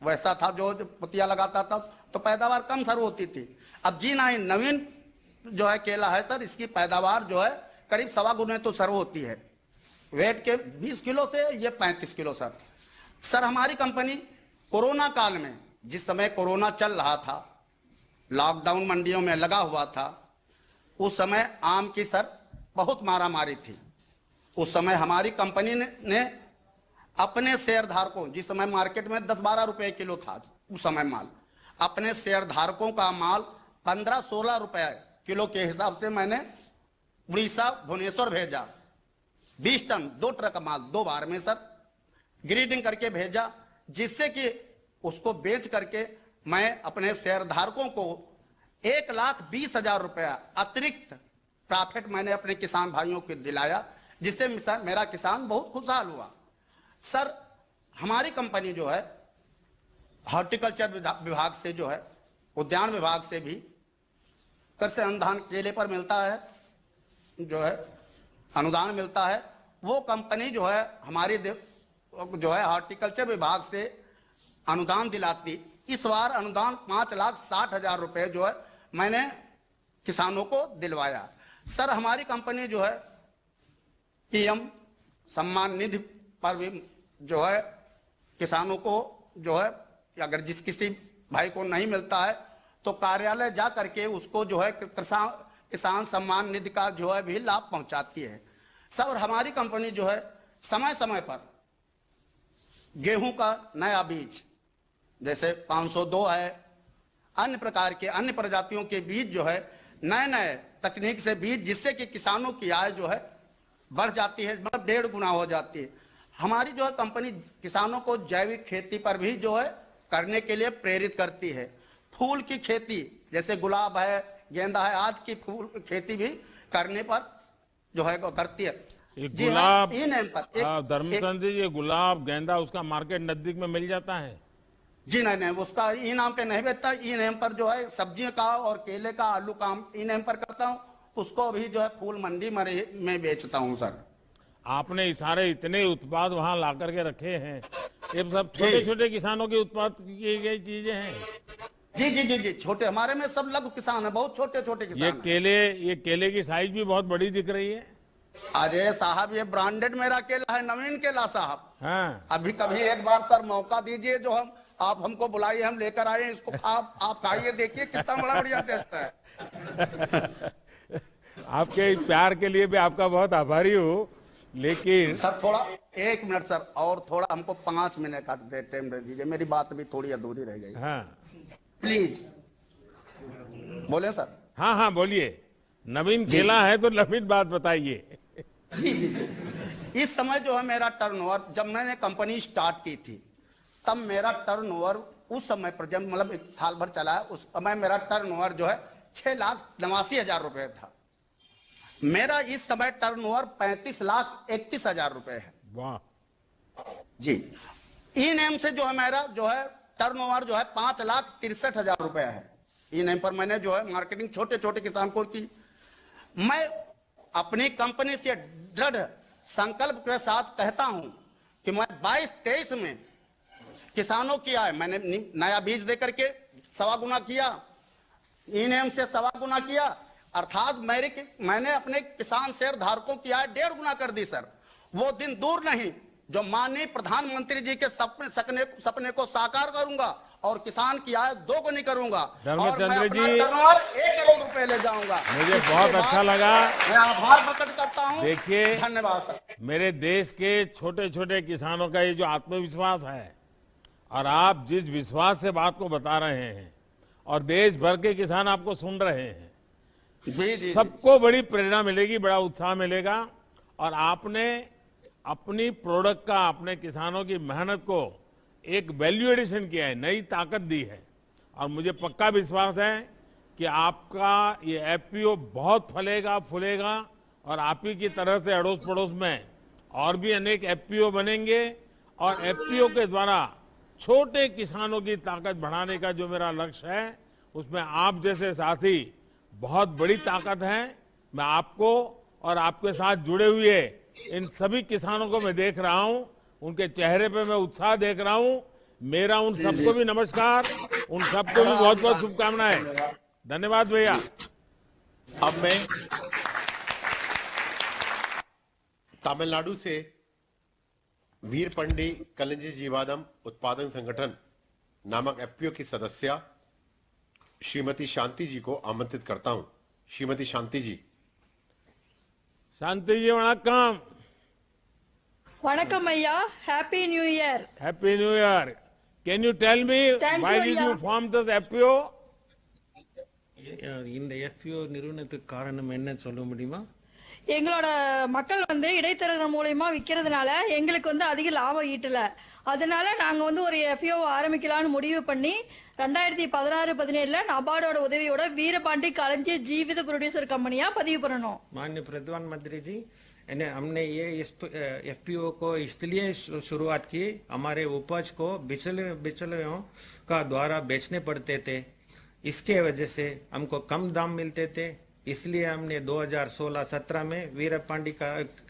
वैसा था जो पतिया लगाता था तो पैदावार कम सर होती थी। अब जी9 नवीन जो है केला है सर, इसकी पैदावार जो है करीब 1.25 गुने तो सर होती है। वेट के 20 किलो से ये 35 किलो सर। सर, हमारी कंपनी कोरोना काल में, जिस समय कोरोना चल रहा था, लॉकडाउन मंडियों में लगा हुआ था, उस समय आम की सर बहुत मारामारी थी। उस समय हमारी कंपनी ने अपने शेयर धारकों, जिस समय मार्केट में 10-12 रुपए किलो था उस समय माल, अपने शेयर धारकों का माल 15-16 रुपए किलो के हिसाब से मैंने उड़ीसा भुवनेश्वर भेजा। 20 टन 2 ट्रक माल 2 बार में सर ग्रीडिंग करके भेजा, जिससे कि उसको बेच करके मैं अपने शेयर धारकों को 1,20,000 रुपया अतिरिक्त प्रॉफिट मैंने अपने किसान भाइयों को दिलाया, जिससे मेरा किसान बहुत खुशहाल हुआ। सर, हमारी कंपनी जो है हॉर्टिकल्चर विभाग से जो है, उद्यान विभाग से भी कृषि अनुदान केले पर मिलता है, जो है अनुदान मिलता है। वो कंपनी जो है हमारी जो है हॉर्टिकल्चर विभाग से अनुदान दिलाती। इस बार अनुदान 5,60,000 रुपए जो है मैंने किसानों को दिलवाया। सर, हमारी कंपनी जो है पीएम सम्मान निधि पर भी जो है किसानों को जो है अगर जिस किसी भाई को नहीं मिलता है तो कार्यालय जा करके उसको जो है किसान सम्मान निधि का जो है भी लाभ पहुंचाती है। सर, और हमारी कंपनी जो है समय समय पर गेहूं का नया बीज जैसे 502 है, अन्य प्रकार के अन्य प्रजातियों के बीज जो है नए नए तकनीक से बीज, जिससे कि किसानों की आय जो है बढ़ जाती है, मतलब 1.5 गुना हो जाती है। हमारी जो है कंपनी किसानों को जैविक खेती पर भी जो है करने के लिए प्रेरित करती है। फूल की खेती जैसे गुलाब है, गेंदा है, आज की फूल खेती भी करने पर जो है करती है। जी गुलाब पर धर्मचंद जी, ये गुलाब गेंदा उसका मार्केट नजदीक में मिल जाता है? जी नहीं, उसका ई नाम पे नहीं बेचता। ई नाम पर जो है सब्जियों का और केले का, आलू का ई नाम पर करता हूँ, उसको भी जो है फूल मंडी में बेचता हूँ। सर, आपने सारे इतने उत्पाद वहां ला करके रखे हैं, ये सब छोटे छोटे किसानों के उत्पाद की गई चीजें हैं। जी जी जी जी, छोटे, हमारे में सब लघु किसान है, बहुत छोटे छोटे किसान हैं। ये केले की साइज भी बहुत बड़ी दिख रही है। अरे साहब, ये ब्रांडेड मेरा केला है, नवीन केला साहब। हाँ, अभी कभी एक बार सर मौका दीजिए, जो आप हमको बुलाइए, हम लेकर आए इसको, आप खाइए, देखिए कितना बड़ा बढ़िया टेस्ट है। आपके इस प्यार के लिए भी आपका बहुत आभारी हूँ, लेकिन सर थोड़ा 1 मिनट सर, और थोड़ा हमको 5 मिनट का टाइम दे दीजिए, मेरी बात भी थोड़ी अधूरी रह गई। हाँ प्लीज बोले सर। हाँ हाँ बोलिए, नवीन केला है तो नवीन बात बताइए। जी जी जी, इस समय जो है मेरा टर्नओवर, जब मैंने कंपनी स्टार्ट की थी तब मेरा टर्नओवर उस समय पर, जब मतलब 1 साल भर चला है, उस समय मेरा टर्नओवर जो है 6,89,000 रुपए था। मेरा इस समय टर्नओवर 35,31,000 रुपए है। वाह जी, ई नेम से जो है मेरा जो है टर्नओवर जो है 5,63,000 रुपए है। ई नेम पर मैंने जो है मार्केटिंग छोटे छोटे किसान को की। मैं अपनी कंपनी से दृढ़ संकल्प के साथ कहता हूं कि मैं 22-23 में किसानों की आय मैंने नया बीज देकर के 1.25 गुना किया, ई नेम से 1.25 गुना किया, अर्थात मैंने अपने किसान शेयर धारकों की आय 1.5 गुना कर दी सर। वो दिन दूर नहीं जो माननीय प्रधानमंत्री जी के सपने को साकार करूंगा और किसान की आय 2 गुनी करूंगा और मैं अपना टर्नओवर 1 करोड़ रुपए ले जाऊंगा। मुझे बहुत अच्छा लगा, मैं आभार प्रकट करता हूं। देखिए, धन्यवाद सर। मेरे देश के छोटे छोटे किसानों का ये जो आत्मविश्वास है और आप जिस विश्वास से बात को बता रहे हैं और देश भर के किसान आपको सुन रहे हैं, सबको बड़ी प्रेरणा मिलेगी, बड़ा उत्साह मिलेगा। और आपने अपनी प्रोडक्ट का, अपने किसानों की मेहनत को एक वैल्यू एडिशन किया है, नई ताकत दी है। और मुझे पक्का विश्वास है कि आपका ये एफपीओ बहुत फलेगा फूलेगा और आप ही की तरह से अड़ोस पड़ोस में और भी अनेक एफपीओ बनेंगे और एफपीओ के द्वारा छोटे किसानों की ताकत बढ़ाने का जो मेरा लक्ष्य है, उसमें आप जैसे साथी बहुत बड़ी ताकत है। मैं आपको और आपके साथ जुड़े हुए इन सभी किसानों को मैं देख रहा हूं, उनके चेहरे पे मैं उत्साह देख रहा हूं। मेरा उन सबको भी नमस्कार, उन सबको भी बहुत बहुत शुभकामनाएं। धन्यवाद भैया। अब मैं तमिलनाडु से वीरपंडी कलिंजी जीवादम उत्पादन संगठन नामक एफपीओ की सदस्य श्रीमती शांति जी को आमंत्रित करता हूं। श्रीमती शांति जी। शांति जी वणक्कम। Vanakkam Ayya, Happy New Year. Happy New Year. Can you tell me why did you form this FPO? இந்த FPO நிறுவனத்துக்கு காரணம் என்ன சொல்ல முடியுமா? எங்களோட மக்கள் வந்து இடைத்தரகர் மூலமா விக்கிறதுனால எங்களுக்கு வந்து அதிக லாபம் ஈட்டல. அதனால நாங்க வந்து ஒரு FPO ஆரம்பிக்கலாம்னு முடிவு பண்ணி 2016-17ல நபார்டோட உதவியோட வீரபாண்டி கலஞ்சி ஜீவித ப்ரொடியூசர் கம்பெனியா பதிவு பண்ணணும். माननीय प्रधानमंत्री जी, हमने ये FPO को इसलिए शुरुआत की, हमारे उपज को बिचौलियों का द्वारा बेचने पड़ते थे, इसके वजह से हमको कम दाम मिलते थे। इसलिए हमने 2016-17 में वीरपांडी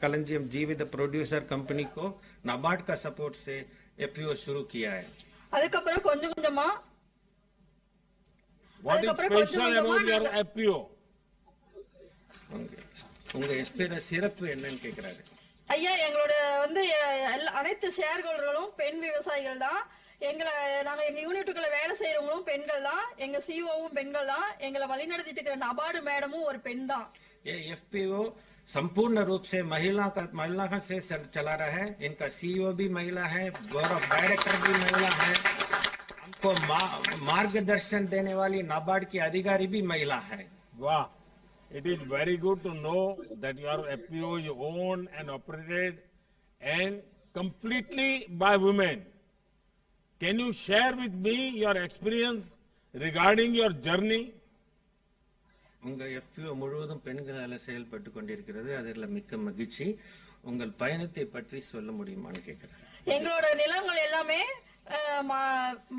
कलंजियम जीवित प्रोड्यूसर कंपनी को नाबार्ड का सपोर्ट से FPO शुरू किया है। அதுக்கப்புறம் கொஞ்சம் கொஞ்சமா What is special about your FPO? உங்க FPO சிறப்பு என்னன்னு கேக்குறாரு ஐயா. எங்களோட வந்து அனைத்து ஷேர் ஹோல்டர்களும் பெண் விவசாயிகள் தான். நாங்க எங்க யூனிட்டுக்குள்ள வேலை செய்யறவங்களும் பெண்கள் தான். எங்க சிஓவும் பெண்கள் தான். எங்களை வழிநடத்திட்டு இருக்கிற நபார்டு மேடமும் ஒரு பெண் தான். ये FPO संपूर्ण रूप से महिला से चला रहा है। इनका CEO भी महिला है, बोर्ड ऑफ डायरेक्टर भी महिला है, हमको मार्गदर्शन देने वाली नाबार्ड की अधिकारी भी महिला है। वाह, it is very good to know that your FPO is owned and operated and completely by women. Can you share with me your experience regarding your journey? உங்க FPO முழுவதும் பெண்களால் செயல்பட்டு கொண்டிருக்கிறது, அதில் மிக்க மகிழ்ச்சி. உங்கள் பயணத்தை பற்றி சொல்ல முடியுமான்னு கேட்கிறேன். எங்களோட நிலங்கள் எல்லாமே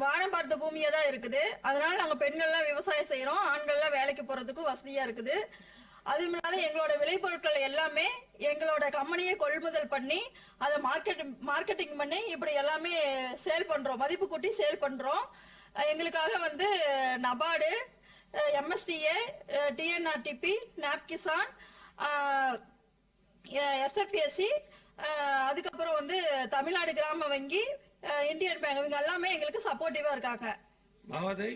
வானம் பார்த்த பூமியா தான் இருக்குது. அதனால நாங்க பெண்கள்லாம் விவசாயம் செய்யறோம், ஆண்கள்லாம் வேலைக்கு போறதுக்கு வசதியா இருக்குது. அதுமில்லாத எங்களோட விளைபொருட்கள் எல்லாமே எங்களோட கம்பெனியே கொள்முதல் பண்ணி அதை மார்க்கெட்டிங் பண்ணி இப்படி எல்லாமே சேல் பண்றோம், மதிப்பு கூட்டி சேல் பண்றோம். எங்களுக்காக வந்து நபார்டு, MSDA, TNRTP, நாப் கிசான், SFSC, அதுக்கப்புறம் வந்து தமிழ்நாடு கிராம வங்கி, इंडियन बैंक, इवங்க எல்லாமே எங்களுக்கு சப்போர்ட்டிவா இருக்காங்க. महोदय,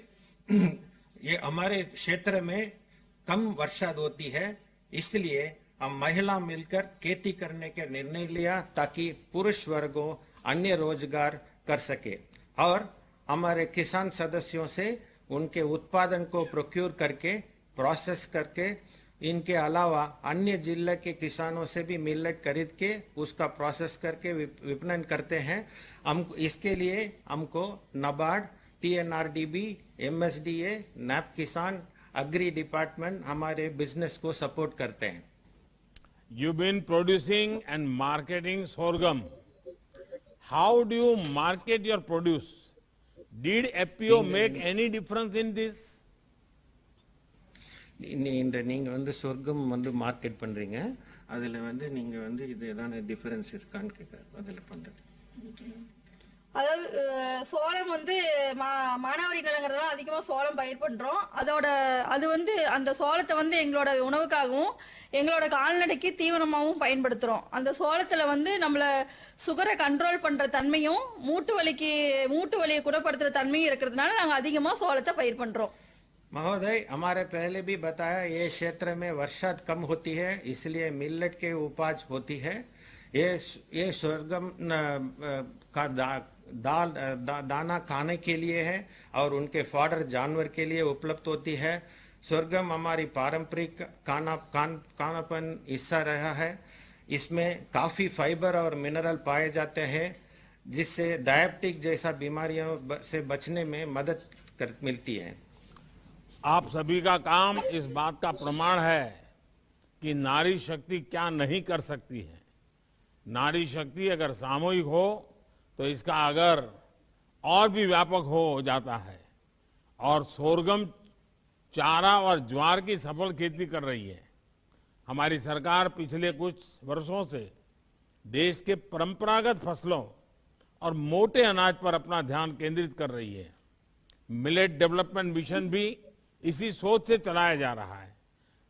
ये हमारे क्षेत्र में कम वर्षा होती है, इसलिए हम महिला मिलकर खेती करने के निर्णय लिया ताकि पुरुष वर्गों अन्य रोजगार कर सके और हमारे किसान सदस्यों से उनके उत्पादन को प्रोक्योर करके प्रोसेस करके इनके अलावा अन्य जिले के किसानों से भी मिलेट खरीद के उसका प्रोसेस करके विपणन करते हैं। हम इसके लिए हमको नबार्ड, TNRDB, MSDA, नाप किसान, एग्री डिपार्टमेंट हमारे बिजनेस को सपोर्ट करते हैं। You've been producing and marketing sorghum. How do you market your produce? Did FPO make any difference in this? இந்த நீங்க வந்து சொர்க்கம் வந்து மார்க்கெட் பண்றீங்க, அதுல வந்து நீங்க வந்து இது ஏதான டிஃபரன்ஸ் இருக்கான்னு கேட்க அதுல பண்றது. அதாவது சோளம் வந்து மானாவாரி நிலங்கிறதுனால அதிகமாக சோளம் பயிர் பண்ணுறோம். அது வந்து அந்த சோளத்தை வந்து எங்களோட உணவுக்காகவும் எங்களோட கால்நடைக்கு தீவனமாகவும் பயன்படுத்துகிறோம். அந்த சோளத்தில் வந்து நம்மளை சுகரை கண்ட்ரோல் பண்ணுற தன்மையும் மூட்டு வலியை குணப்படுத்துகிற தன்மையும் இருக்கிறதுனால நாங்கள் அதிகமாக சோளத்தை பயிர் பண்ணுறோம். महोदय, हमारे पहले भी बताया ये क्षेत्र में वर्षा कम होती है, इसलिए मिलेट के उपज होती है। ये स्वर्गम का दाना खाने के लिए है और उनके फॉडर जानवर के लिए उपलब्ध होती है। स्वर्गम हमारी पारंपरिक खानापन हिस्सा रहा है। इसमें काफी फाइबर और मिनरल पाए जाते हैं जिससे डायबिटिक जैसा बीमारियों से बचने में मदद मिलती है। आप सभी का काम इस बात का प्रमाण है कि नारी शक्ति क्या नहीं कर सकती है। नारी शक्ति अगर सामूहिक हो तो इसका अगर और भी व्यापक हो जाता है। और सोरगम चारा और ज्वार की सफल खेती कर रही है। हमारी सरकार पिछले कुछ वर्षों से देश के परंपरागत फसलों और मोटे अनाज पर अपना ध्यान केंद्रित कर रही है। मिलेट डेवलपमेंट मिशन भी इसी सोच से चलाया जा रहा है।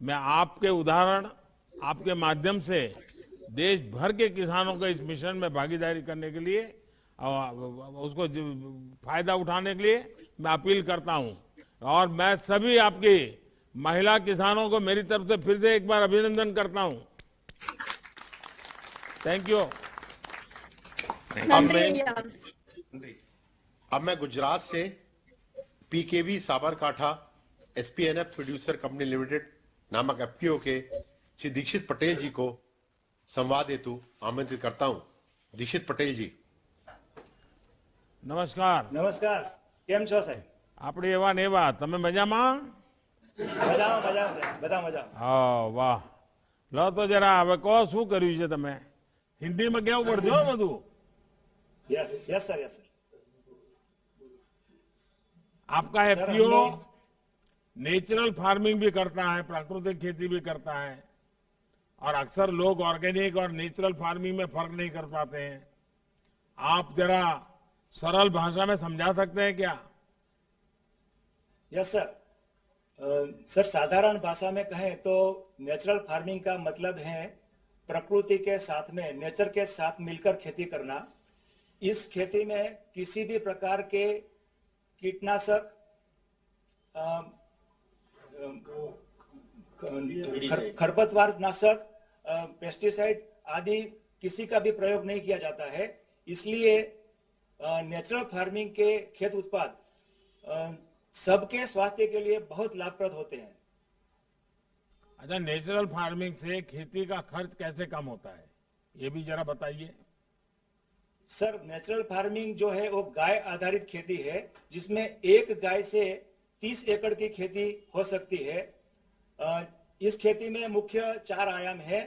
मैं आपके उदाहरण, आपके माध्यम से देश भर के किसानों को इस मिशन में भागीदारी करने के लिए उसको फायदा उठाने के लिए मैं अपील करता हूं। और मैं सभी आपकी महिला किसानों को मेरी तरफ से फिर से एक बार अभिनंदन करता हूं। Thank you. अब मैं गुजरात से PKV Sabarkantha SPNF producer company limited नामक FPO के श्री दीक्षित पटेल जी को संवाद हेतु आमंत्रित करता हूं। दीक्षित पटेल जी, नमस्कार। नमस्कार, केम छो साहेब? આપણે એવા ને એવા, તમે મજામાં? મજામાં સાહેબ, બધા મજા. વાહ, લો તો જરા હવે કહો શું કર્યું છે તમે? હિન્દીમાં કેવું પડશે હો બધું? Yes sir, yes sir. आपका FPO नेचुरल फार्मिंग भी करता है, प्राकृतिक खेती भी करता है, और अक्सर लोग ऑर्गेनिक और नेचुरल फार्मिंग में फर्क नहीं कर पाते हैं। आप जरा सरल भाषा में समझा सकते हैं क्या? Yes sir. सर, साधारण भाषा में कहें तो नेचुरल फार्मिंग का मतलब है प्रकृति के साथ में, नेचर के साथ मिलकर खेती करना। इस खेती में किसी भी प्रकार के कीटनाशक, खरपतवार नाशक, पेस्टिसाइड आदि किसी का भी प्रयोग नहीं किया जाता है। इसलिए नेचुरल फार्मिंग के खेत उत्पाद सबके स्वास्थ्य के लिए बहुत लाभप्रद होते हैं। अच्छा, नेचुरल फार्मिंग से खेती का खर्च कैसे कम होता है, ये भी जरा बताइए। सर, नेचुरल फार्मिंग जो है वो गाय आधारित खेती है, जिसमें एक गाय से 30 एकड़ की खेती हो सकती है। इस खेती में मुख्य 4 आयाम है।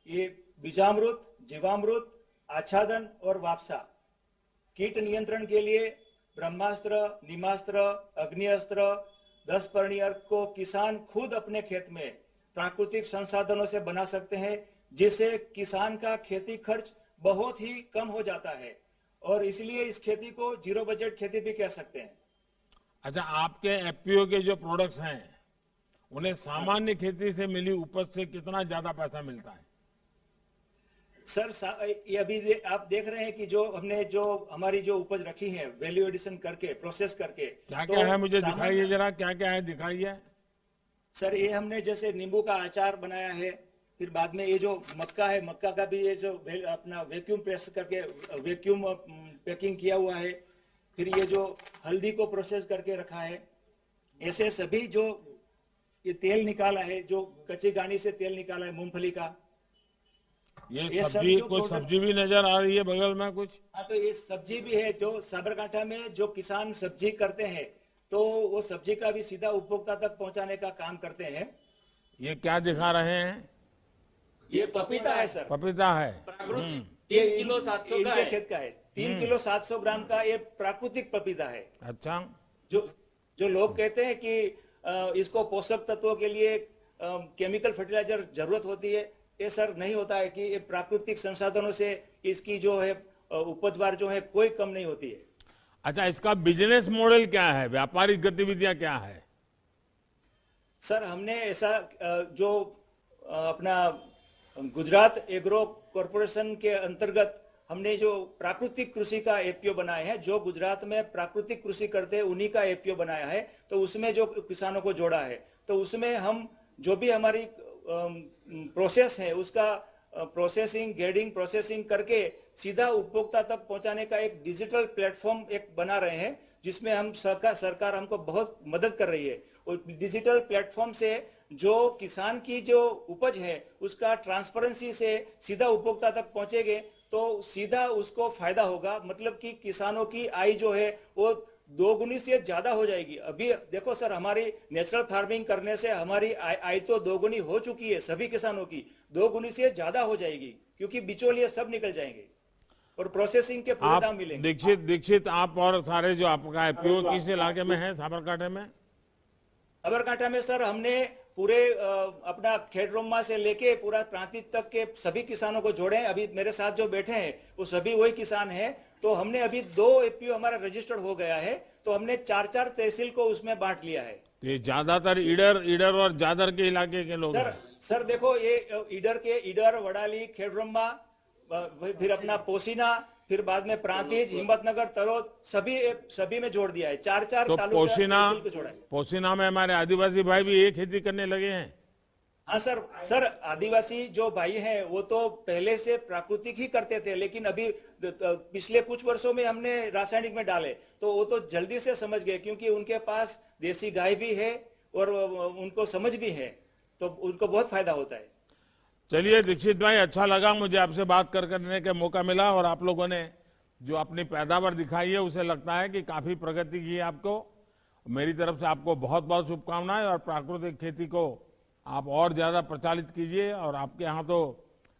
ये बीजामृत, जीवामृत, आच्छादन और वापसा। कीट नियंत्रण के लिए ब्रह्मास्त्र, नीमास्त्र, अग्निअस्त्र, 10 पर्णी अर्क को किसान खुद अपने खेत में प्राकृतिक संसाधनों से बना सकते हैं, जिससे किसान का खेती खर्च बहुत ही कम हो जाता है और इसलिए इस खेती को जीरो बजट खेती भी कह सकते हैं। अच्छा, आपके एफपीओ के जो प्रोडक्ट्स हैं उन्हें सामान्य खेती से मिली उपज से कितना ज्यादा पैसा मिलता है? सर ये अभी आप देख रहे हैं कि जो हमने जो हमारी जो उपज रखी है वैल्यू एडिशन करके प्रोसेस करके क्या क्या है मुझे दिखाइए जरा, क्या क्या है दिखाइए। सर ये हमने जैसे नींबू का अचार बनाया है, फिर बाद में ये जो मक्का है, मक्का का भी ये जो अपना वैक्यूम प्रेस करके वैक्यूम पैकिंग किया हुआ है, फिर ये जो हल्दी को प्रोसेस करके रखा है, ऐसे सभी जो ये तेल निकाला है, जो कच्ची घानी से तेल निकाला है मूंगफली का, ये सब्जी कोई सब्जी भी नजर आ रही है बगल में कुछ? हाँ, तो ये सब्जी भी है जो साबरकांठा में जो किसान सब्जी करते हैं तो वो सब्जी का भी सीधा उपभोक्ता तक पहुंचाने का काम करते हैं। ये क्या दिखा रहे हैं? ये पपीता है सर, पपीता है। 3 किलो 700 इनके खेत का है, 3 किलो 700 ग्राम का ये प्राकृतिक पपीता है। अच्छा, जो लोग कहते हैं कि इसको पोषक तत्वों के लिए केमिकल फर्टिलाइजर जरूरत होती है, ये सर नहीं होता है कि ये प्राकृतिक संसाधनों से इसकी जो है उपजवार जो है कोई कम नहीं होती है। अच्छा, इसका बिजनेस मॉडल क्या है, व्यापारिक गतिविधियां क्या है? सर हमने ऐसा जो अपना गुजरात एग्रो कॉरपोरेशन के अंतर्गत हमने जो प्राकृतिक कृषि का एफपीओ बनाया है, जो गुजरात में प्राकृतिक कृषि करते हैं उन्हीं का एफपीओ बनाया है, तो उसमें जो किसानों को जोड़ा है, तो उसमें हम जो भी हमारी प्रोसेस है उसका प्रोसेसिंग ग्रेडिंग प्रोसेसिंग करके सीधा उपभोक्ता तक पहुंचाने का एक डिजिटल प्लेटफॉर्म एक बना रहे हैं, जिसमें हम सरकार हमको बहुत मदद कर रही है। और डिजिटल प्लेटफॉर्म से जो किसान की जो उपज है उसका ट्रांसपेरेंसी से सीधा उपभोक्ता तक पहुंचेंगे तो सीधा उसको फायदा होगा, मतलब कि किसानों की आय जो है वो 2 गुनी से ज्यादा हो जाएगी। अभी देखो सर, हमारी नेचुरल फार्मिंग करने से हमारी आय तो 2 गुनी हो चुकी है, सभी किसानों की 2 गुनी से ज्यादा हो जाएगी, क्योंकि बिचौलिए सब निकल जाएंगे और प्रोसेसिंग के पूरे दाम मिलेंगे। दीक्षित आप और सारे जो आपका एफपीओ किस इलाके में है? साबरकांठा में? साबरकांठा में सर हमने पूरे अपना खेड़रोमा से लेके पूरा प्रांतिक तक के सभी किसानों को जोड़े हैं। अभी मेरे साथ जो बैठे हैं वो सभी वही किसान हैं। तो हमने अभी 2 एफपीओ हमारा रजिस्टर्ड हो गया है, तो हमने 4-4 तहसील को उसमें बांट लिया है। ये ज्यादातर ईडर और जादर के इलाके के लोग हैं। सर देखो, ये ईडर वडाली खेड़रोमा, फिर अपना पोसीना, फिर बाद में प्रांतिज, हिम्मतनगर, तलोद, सभी में जोड़ दिया है। 4-4 तो तालुका को जोड़ा है। पोसीना में हमारे आदिवासी भाई भी ये खेती करने लगे हैं। हाँ सर आदिवासी जो भाई हैं वो तो पहले से प्राकृतिक ही करते थे, लेकिन अभी पिछले कुछ वर्षों में हमने रासायनिक में डाले तो वो तो जल्दी से समझ गए, क्योंकि उनके पास देसी गाय भी है और उनको समझ भी है, तो उनको बहुत फायदा होता है। चलिए दीक्षित भाई, अच्छा लगा मुझे आपसे बात करने का मौका मिला, और आप लोगों ने जो अपनी पैदावार दिखाई है उसे लगता है कि काफी प्रगति की है आपको। मेरी तरफ से आपको बहुत बहुत शुभकामनाएं, और प्राकृतिक खेती को आप और ज्यादा प्रचालित कीजिए। और आपके यहाँ तो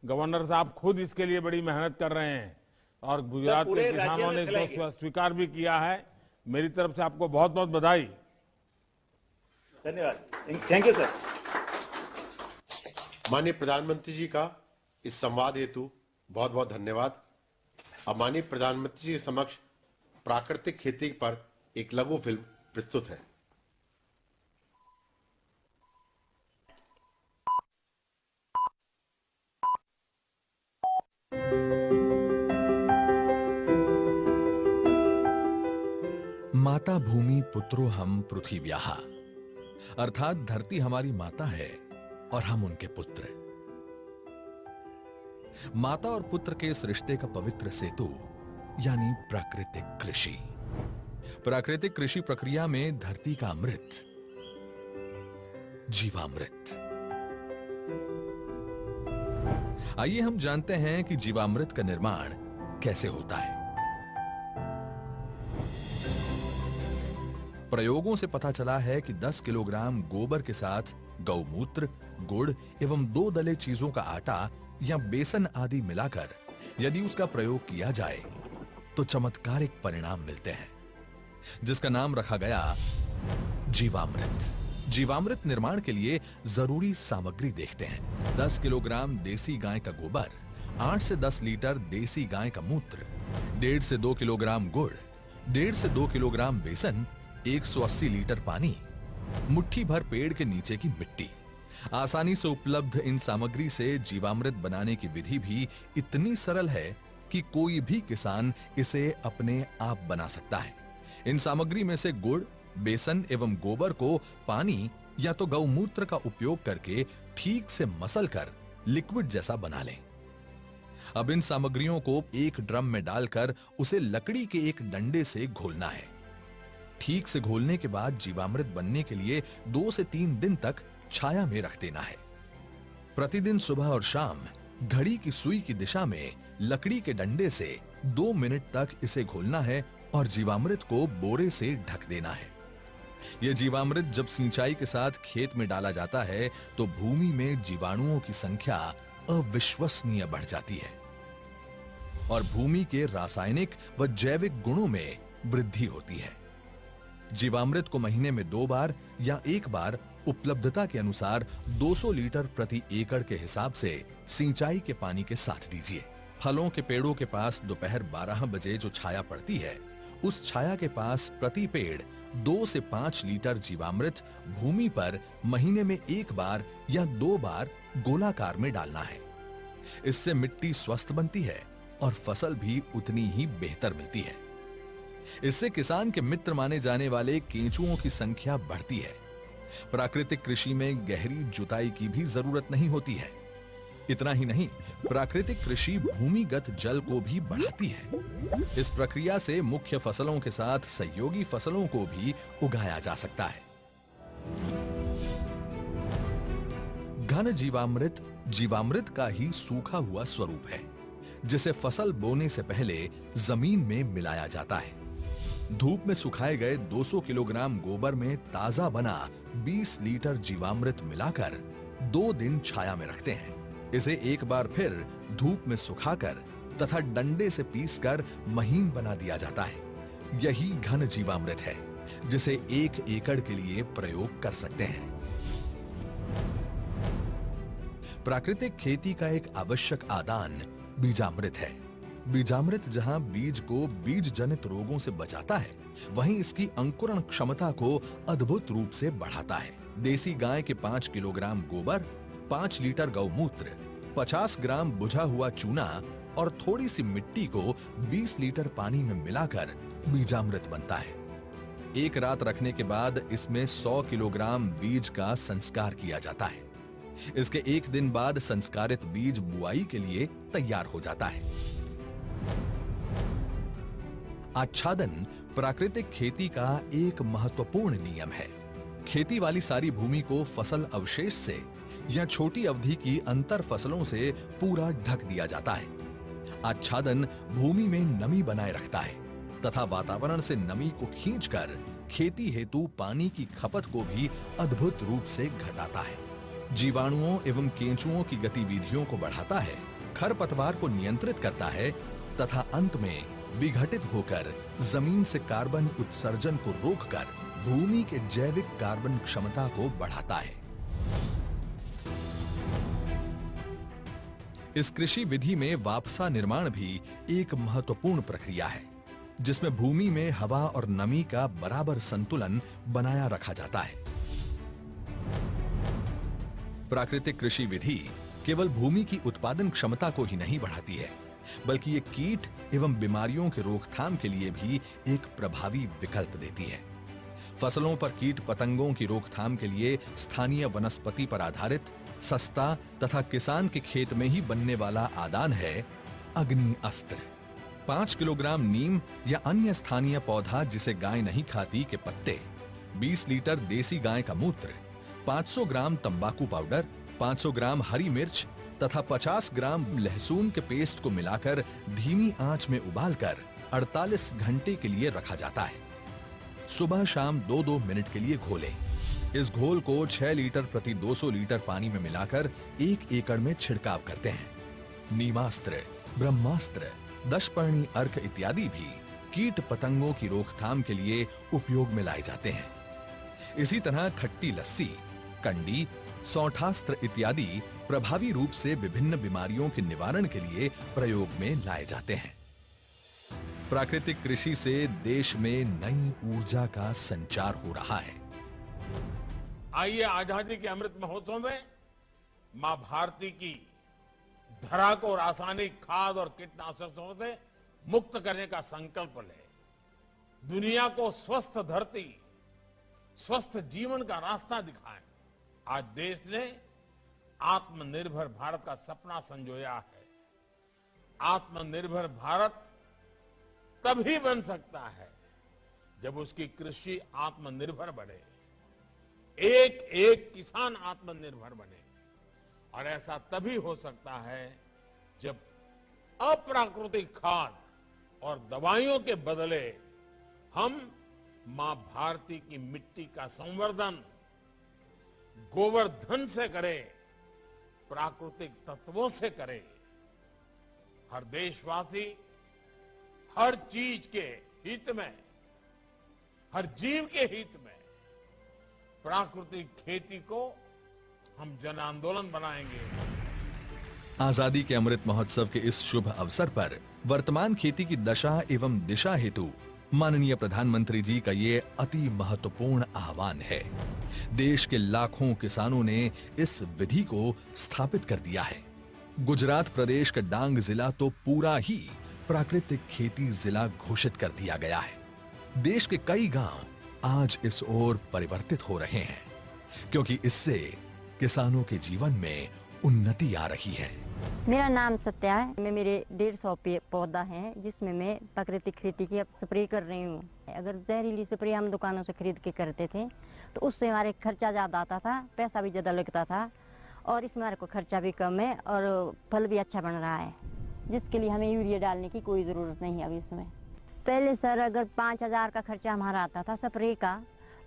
गवर्नर साहब खुद इसके लिए बड़ी मेहनत कर रहे हैं, और गुजरात के किसानों ने इसको स्वीकार भी किया है। मेरी तरफ से आपको बहुत बहुत बधाई। धन्यवाद, थैंक यू सर। माननीय प्रधानमंत्री जी का इस संवाद हेतु बहुत बहुत धन्यवाद। अब माननीय प्रधानमंत्री जी के समक्ष प्राकृतिक खेती पर एक लघु फिल्म प्रस्तुत है। माता भूमि पुत्रो हम पृथिव्याः, अर्थात धरती हमारी माता है और हम उनके पुत्र। माता और पुत्र के इस रिश्ते का पवित्र सेतु यानी प्राकृतिक कृषि। प्राकृतिक कृषि प्रक्रिया में धरती का अमृत, जीवामृत। आइए हम जानते हैं कि जीवामृत का निर्माण कैसे होता है। प्रयोगों से पता चला है कि 10 किलोग्राम गोबर के साथ गौमूत्र, गुड़ एवं 2 दले चीजों का आटा या बेसन आदि मिलाकर यदि उसका प्रयोग किया जाए तो चमत्कारिक परिणाम मिलते हैं, जिसका नाम रखा गया जीवामृत। जीवामृत निर्माण के लिए जरूरी सामग्री देखते हैं। 10 किलोग्राम देसी गाय का गोबर, 8 से 10 लीटर देसी गाय का मूत्र, 1.5 से 2 किलोग्राम गुड़, 1.5 से 2 किलोग्राम बेसन, 180 लीटर पानी, मुट्ठी भर पेड़ के नीचे की मिट्टी। आसानी से उपलब्ध इन सामग्री से जीवामृत बनाने की विधि भी इतनी सरल है कि कोई भी किसान इसे अपने आप बना सकता है। इन सामग्री में से गुड़, बेसन एवं गोबर को पानी या तो गौमूत्र का उपयोग करके ठीक से मसल कर लिक्विड जैसा बना लें। अब इन सामग्रियों को एक ड्रम में डालकर उसे लकड़ी के एक डंडे से घोलना है। ठीक से घोलने के बाद जीवामृत बनने के लिए 2 से 3 दिन तक छाया में रख देना है। प्रतिदिन सुबह और शाम घड़ी की सुई की दिशा में लकड़ी के डंडे से 2 मिनट तक इसे घोलना है और जीवामृत को बोरे से ढक देना है। यह जीवामृत जब सिंचाई के साथ खेत में डाला जाता है तो भूमि में जीवाणुओं की संख्या अविश्वसनीय बढ़ जाती है और भूमि के रासायनिक व जैविक गुणों में वृद्धि होती है। जीवामृत को महीने में 2 बार या 1 बार उपलब्धता के अनुसार 200 लीटर प्रति एकड़ के हिसाब से सिंचाई के पानी के साथ दीजिए। फलों के पेड़ों के पास दोपहर 12 बजे जो छाया पड़ती है, उस छाया के पास प्रति पेड़ 2 से 5 लीटर जीवामृत भूमि पर महीने में 1 बार या 2 बार गोलाकार में डालना है। इससे मिट्टी स्वस्थ बनती है और फसल भी उतनी ही बेहतर मिलती है। इससे किसान के मित्र माने जाने वाले केंचुओं की संख्या बढ़ती है। प्राकृतिक कृषि में गहरी जुताई की भी जरूरत नहीं होती है। इतना ही नहीं, प्राकृतिक कृषि भूमिगत जल को भी बढ़ाती है। इस प्रक्रिया से मुख्य फसलों के साथ सहयोगी फसलों को भी उगाया जा सकता है। घन जीवामृत जीवामृत का ही सूखा हुआ स्वरूप है, जिसे फसल बोने से पहले जमीन में मिलाया जाता है। धूप में सुखाए गए 200 किलोग्राम गोबर में ताजा बना 20 लीटर जीवामृत मिलाकर 2 दिन छाया में रखते हैं। इसे एक बार फिर धूप में सुखाकर तथा डंडे से पीसकर महीन बना दिया जाता है। यही घन जीवामृत है जिसे 1 एकड़ के लिए प्रयोग कर सकते हैं। प्राकृतिक खेती का एक आवश्यक आदान बीजामृत है। बीजामृत जहां बीज को बीज जनित रोगों से बचाता है, वहीं इसकी अंकुरण क्षमता को अद्भुत रूप से बढ़ाता है। देसी गाय के 5 किलोग्राम गोबर, 5 लीटर गौमूत्र, 50 ग्राम बुझा हुआ चूना और थोड़ी सी मिट्टी को 20 लीटर पानी में मिलाकर बीजामृत बनता है। एक रात रखने के बाद इसमें 100 किलोग्राम बीज का संस्कार किया जाता है। इसके 1 दिन बाद संस्कारित बीज बुआई के लिए तैयार हो जाता है। आच्छादन प्राकृतिक खेती का एक महत्वपूर्ण नियम है। खेती वाली सारी भूमि को फसल अवशेष से या छोटी अवधि की अंतर फसलों से पूरा ढक दिया जाता है। आच्छादन भूमि में नमी बनाए रखता है तथा वातावरण से नमी को खींचकर खेती हेतु पानी की खपत को भी अद्भुत रूप से घटाता है। जीवाणुओं एवं केंचुओं की गतिविधियों को बढ़ाता है, खरपतवार को नियंत्रित करता है तथा अंत में विघटित होकर जमीन से कार्बन उत्सर्जन को रोककर भूमि के जैविक कार्बन क्षमता को बढ़ाता है। इस कृषि विधि में वापसा निर्माण भी एक महत्वपूर्ण प्रक्रिया है, जिसमें भूमि में हवा और नमी का बराबर संतुलन बनाया रखा जाता है। प्राकृतिक कृषि विधि केवल भूमि की उत्पादन क्षमता को ही नहीं बढ़ाती है, बल्कि ये कीट एवं बीमारियों के रोकथाम के लिए भी एक प्रभावी विकल्प देती है। फसलों पर कीट पतंगों की रोकथाम के लिए स्थानीय वनस्पति पर आधारित सस्ता तथा किसान के खेत में ही बनने वाला आदान है अग्नि अस्त्र। 5 किलोग्राम नीम या अन्य स्थानीय पौधा जिसे गाय नहीं खाती के पत्ते, 20 लीटर देसी गाय का मूत्र, 500 ग्राम तंबाकू पाउडर, 500 ग्राम हरी मिर्च तथा 50 ग्राम लहसुन के पेस्ट को मिलाकर धीमी आंच में उबालकर 48 घंटे के लिए रखा जाता है। सुबह शाम 2-2 मिनट के लिए घोलें। इस घोल को 6 लीटर प्रति 200 लीटर पानी में मिलाकर 1 एकड़ में छिड़काव करते हैं। नीमास्त्र, ब्रह्मास्त्र, दशपर्णी अर्क इत्यादि भी कीट पतंगों की रोकथाम के लिए उपयोग में लाए जाते हैं। इसी तरह खट्टी लस्सी, कंडी, सौठास्त्र इत्यादि प्रभावी रूप से विभिन्न बीमारियों के निवारण के लिए प्रयोग में लाए जाते हैं। प्राकृतिक कृषि से देश में नई ऊर्जा का संचार हो रहा है। आइए आजादी के अमृत महोत्सव में मां भारती की धरा को रासायनिक खाद और कीटनाशकों से मुक्त करने का संकल्प ले। दुनिया को स्वस्थ धरती, स्वस्थ जीवन का रास्ता दिखाएं। आज देश ने आत्मनिर्भर भारत का सपना संजोया है। आत्मनिर्भर भारत तभी बन सकता है जब उसकी कृषि आत्मनिर्भर बने, एक एक किसान आत्मनिर्भर बने। और ऐसा तभी हो सकता है जब अप्राकृतिक खाद और दवाइयों के बदले हम मां भारती की मिट्टी का संवर्धन गोवर्धन से करें, प्राकृतिक तत्वों से करें। हर देशवासी हर चीज के हित में, हर जीव के हित में प्राकृतिक खेती को हम जन आंदोलन बनाएंगे। आजादी के अमृत महोत्सव के इस शुभ अवसर पर वर्तमान खेती की दशा एवं दिशा हेतु माननीय प्रधानमंत्री जी का ये अति महत्वपूर्ण आह्वान है। देश के लाखों किसानों ने इस विधि को स्थापित कर दिया है। गुजरात प्रदेश का डांग जिला तो पूरा ही प्राकृतिक खेती जिला घोषित कर दिया गया है। देश के कई गांव आज इस ओर परिवर्तित हो रहे हैं, क्योंकि इससे किसानों के जीवन में उन्नति आ रही है। मेरा नाम सत्या है। मैं मेरे 150 पौधा है जिसमें मैं प्राकृतिक खेती की अब स्प्रे कर रही हूँ। अगर जहरीली स्प्रे हम दुकानों से खरीद के करते थे तो उससे हमारे खर्चा ज़्यादा आता था, पैसा भी ज़्यादा लगता था, और इसमें हमारे को खर्चा भी कम है और फल भी अच्छा बन रहा है, जिसके लिए हमें यूरिया डालने की कोई ज़रूरत नहीं है अभी इसमें। पहले सर अगर 5000 का खर्चा हमारा आता था स्प्रे का,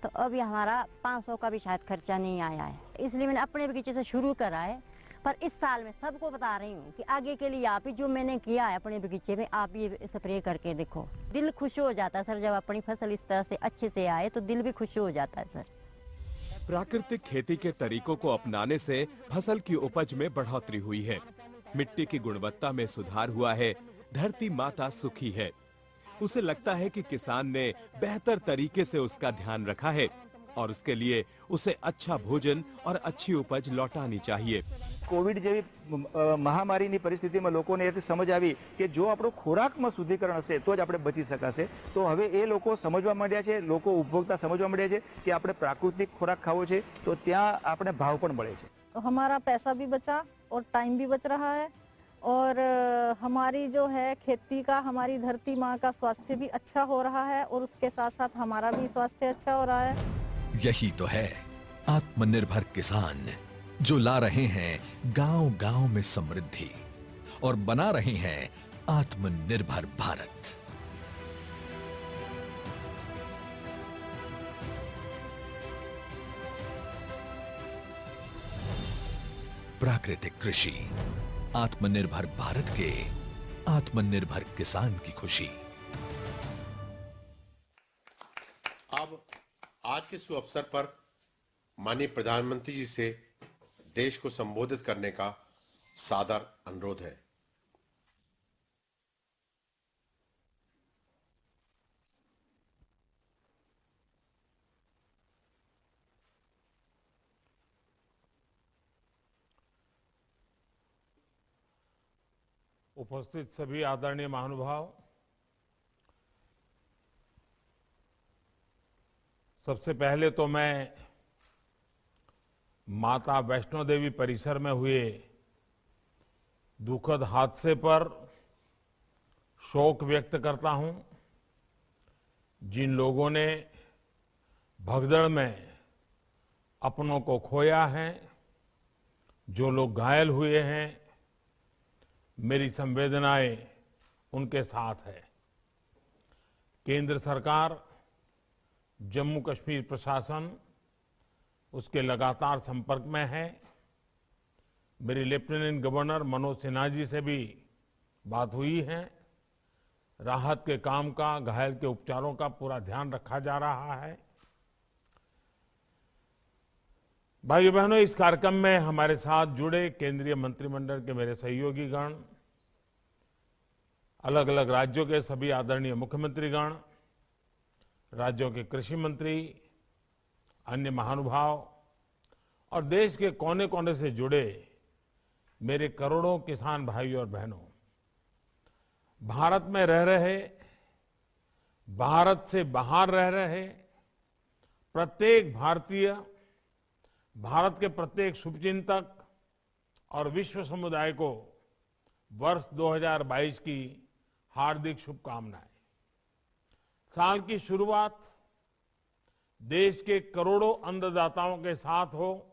तो अभी हमारा 500 का भी शायद खर्चा नहीं आया है। इसलिए मैंने अपने बगीचे से शुरू करा है, पर इस साल मैं सबको बता रही हूँ कि आगे के लिए आप ही जो मैंने किया है अपने बगीचे में, आप ये स्प्रे करके देखो। दिल खुश हो जाता है सर, जब अपनी फसल इस तरह से अच्छे से आए तो दिल भी खुश हो जाता है सर। प्राकृतिक खेती के तरीकों को अपनाने से फसल की उपज में बढ़ोतरी हुई है, मिट्टी की गुणवत्ता में सुधार हुआ है, धरती माता सुखी है। उसे लगता है कि किसान ने बेहतर तरीके से उसका ध्यान रखा है और उसके लिए उसे अच्छा भोजन और अच्छी उपज लौटानी चाहिए। कोविड જેવી મહામારીની પરિસ્થિતિમાં લોકોને એ સમજ આવી કે જો આપણો ખોરાકમાં શુદ્ધિકરણ હશે તો જ આપણે બચી શકાશે। તો હવે એ લોકો સમજવા માંડ્યા છે, લોકો ઉપભોક્તા સમજવા માંડ્યા છે કે આપણે પ્રાકૃતિક ખોરાક ખાવો છે તો ત્યાં આપણે ભાવ પણ મળે છે। तो हमारा पैसा भी बचा और टाइम भी बच रहा है, और हमारी जो है खेती का, हमारी धरती माँ का स्वास्थ्य भी अच्छा हो रहा है, और उसके साथ साथ हमारा भी स्वास्थ्य अच्छा हो रहा है। यही तो है आत्मनिर्भर किसान, जो ला रहे हैं गांव-गांव में समृद्धि और बना रहे हैं आत्मनिर्भर भारत। प्राकृतिक कृषि, आत्मनिर्भर भारत के आत्मनिर्भर किसान की खुशी। अब आज के शुभ अवसर पर माननीय प्रधानमंत्री जी से देश को संबोधित करने का सादर अनुरोध है। उपस्थित सभी आदरणीय महानुभाव, सबसे पहले तो मैं माता वैष्णो देवी परिसर में हुए दुखद हादसे पर शोक व्यक्त करता हूं। जिन लोगों ने भगदड़ में अपनों को खोया है, जो लोग घायल हुए हैं, मेरी संवेदनाएं उनके साथ है। केंद्र सरकार, जम्मू कश्मीर प्रशासन उसके लगातार संपर्क में है। मेरी लेफ्टिनेंट गवर्नर मनोज सिन्हा जी से भी बात हुई है। राहत के काम का, घायल के उपचारों का पूरा ध्यान रखा जा रहा है। भाइयों बहनों, इस कार्यक्रम में हमारे साथ जुड़े केंद्रीय मंत्रिमंडल के मेरे सहयोगी गण, अलग अलग राज्यों के सभी आदरणीय मुख्यमंत्रीगण, राज्यों के कृषि मंत्री, अन्य महानुभाव और देश के कोने कोने से जुड़े मेरे करोड़ों किसान भाइयों और बहनों, भारत में रह रहे, भारत से बाहर रह रहे प्रत्येक भारतीय, भारत के प्रत्येक शुभचिंतक और विश्व समुदाय को वर्ष 2022 की हार्दिक शुभकामनाएं। साल की शुरुआत देश के करोड़ों अन्नदाताओं के साथ हो।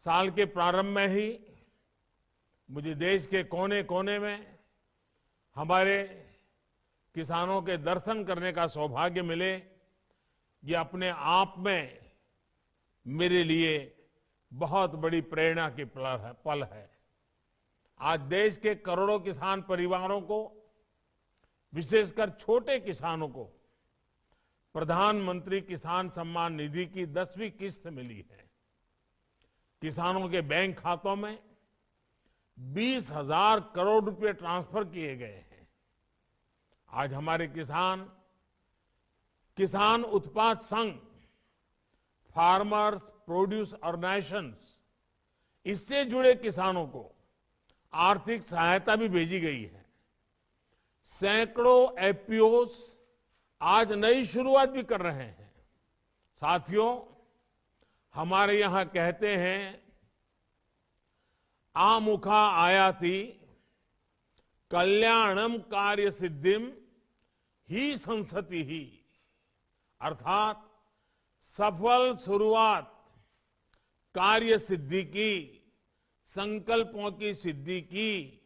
साल के प्रारंभ में ही मुझे देश के कोने कोने में हमारे किसानों के दर्शन करने का सौभाग्य मिले, ये अपने आप में मेरे लिए बहुत बड़ी प्रेरणा की पल है। आज देश के करोड़ों किसान परिवारों को, विशेषकर छोटे किसानों को प्रधानमंत्री किसान सम्मान निधि की 10वीं किस्त मिली है। किसानों के बैंक खातों में 20,000 करोड़ रुपए ट्रांसफर किए गए हैं। आज हमारे किसान उत्पाद संघ, फार्मर्स प्रोड्यूस ऑर्गेनाइजेशंस, इससे जुड़े किसानों को आर्थिक सहायता भी भेजी गई है। सैकड़ों एफपीओस आज नई शुरुआत भी कर रहे हैं। साथियों, हमारे यहां कहते हैं, आमुखा आयाति कल्याणम कार्य सिद्धिम ही संसति ही, अर्थात सफल शुरुआत कार्य सिद्धि की, संकल्पों की सिद्धि की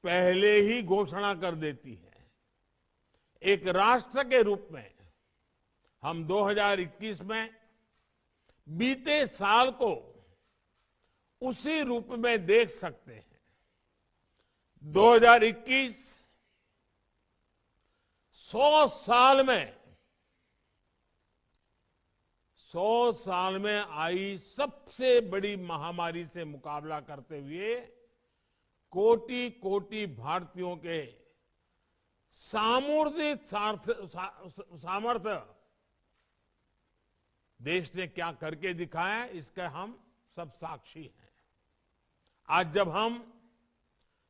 पहले ही घोषणा कर देती है। एक राष्ट्र के रूप में हम 2021 में बीते साल को उसी रूप में देख सकते हैं। 2021 100 साल में आई सबसे बड़ी महामारी से मुकाबला करते हुए कोटि कोटि भारतीयों के सामूहिक सामर्थ्य देश ने क्या करके दिखाया, इसका हम सब साक्षी हैं। आज जब हम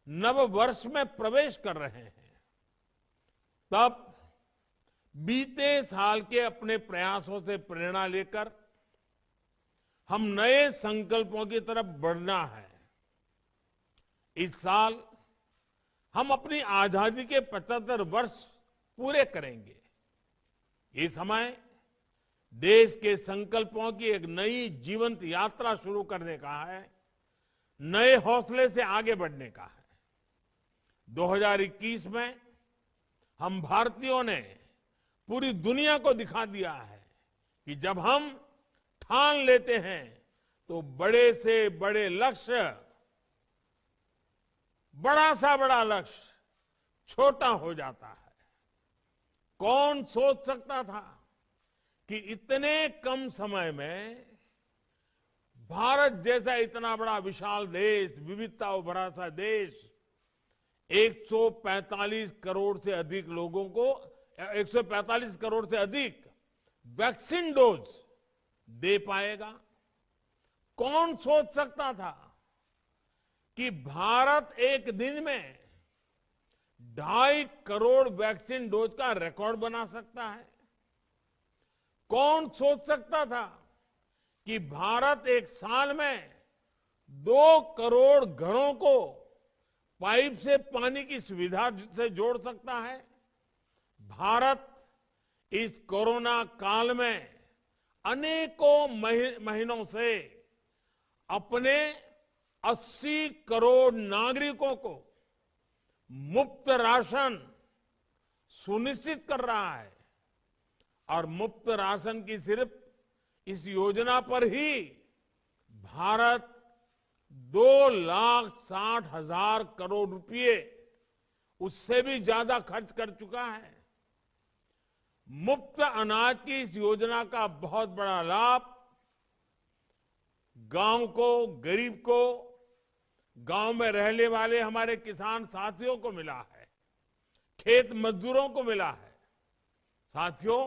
नव वर्ष में प्रवेश कर रहे हैं, तब बीते साल के अपने प्रयासों से प्रेरणा लेकर हम नए संकल्पों की तरफ बढ़ना है। इस साल हम अपनी आजादी के 75 वर्ष पूरे करेंगे। ये समय देश के संकल्पों की एक नई जीवंत यात्रा शुरू करने का है, नए हौसले से आगे बढ़ने का है। 2021 में हम भारतीयों ने पूरी दुनिया को दिखा दिया है कि जब हम ठान लेते हैं तो बड़े से बड़े लक्ष्य, बड़ा सा बड़ा लक्ष्य छोटा हो जाता है। कौन सोच सकता था कि इतने कम समय में भारत जैसा इतना बड़ा विशाल देश, विविधता भरा सा देश, 145 करोड़ से अधिक लोगों को 145 करोड़ से अधिक वैक्सीन डोज दे पाएगा। कौन सोच सकता था कि भारत एक दिन में 2.5 करोड़ वैक्सीन डोज का रिकॉर्ड बना सकता है। कौन सोच सकता था कि भारत एक साल में 2 करोड़ घरों को पाइप से पानी की सुविधा से जोड़ सकता है। भारत इस कोरोना काल में अनेकों महीनों से अपने 80 करोड़ नागरिकों को मुफ्त राशन सुनिश्चित कर रहा है। और मुफ्त राशन की सिर्फ इस योजना पर ही भारत 2,60,000 करोड़ रुपए, उससे भी ज्यादा खर्च कर चुका है। मुफ्त अनाज की इस योजना का बहुत बड़ा लाभ गांव को, गरीब को, गांव में रहने वाले हमारे किसान साथियों को मिला है, खेत मजदूरों को मिला है। साथियों,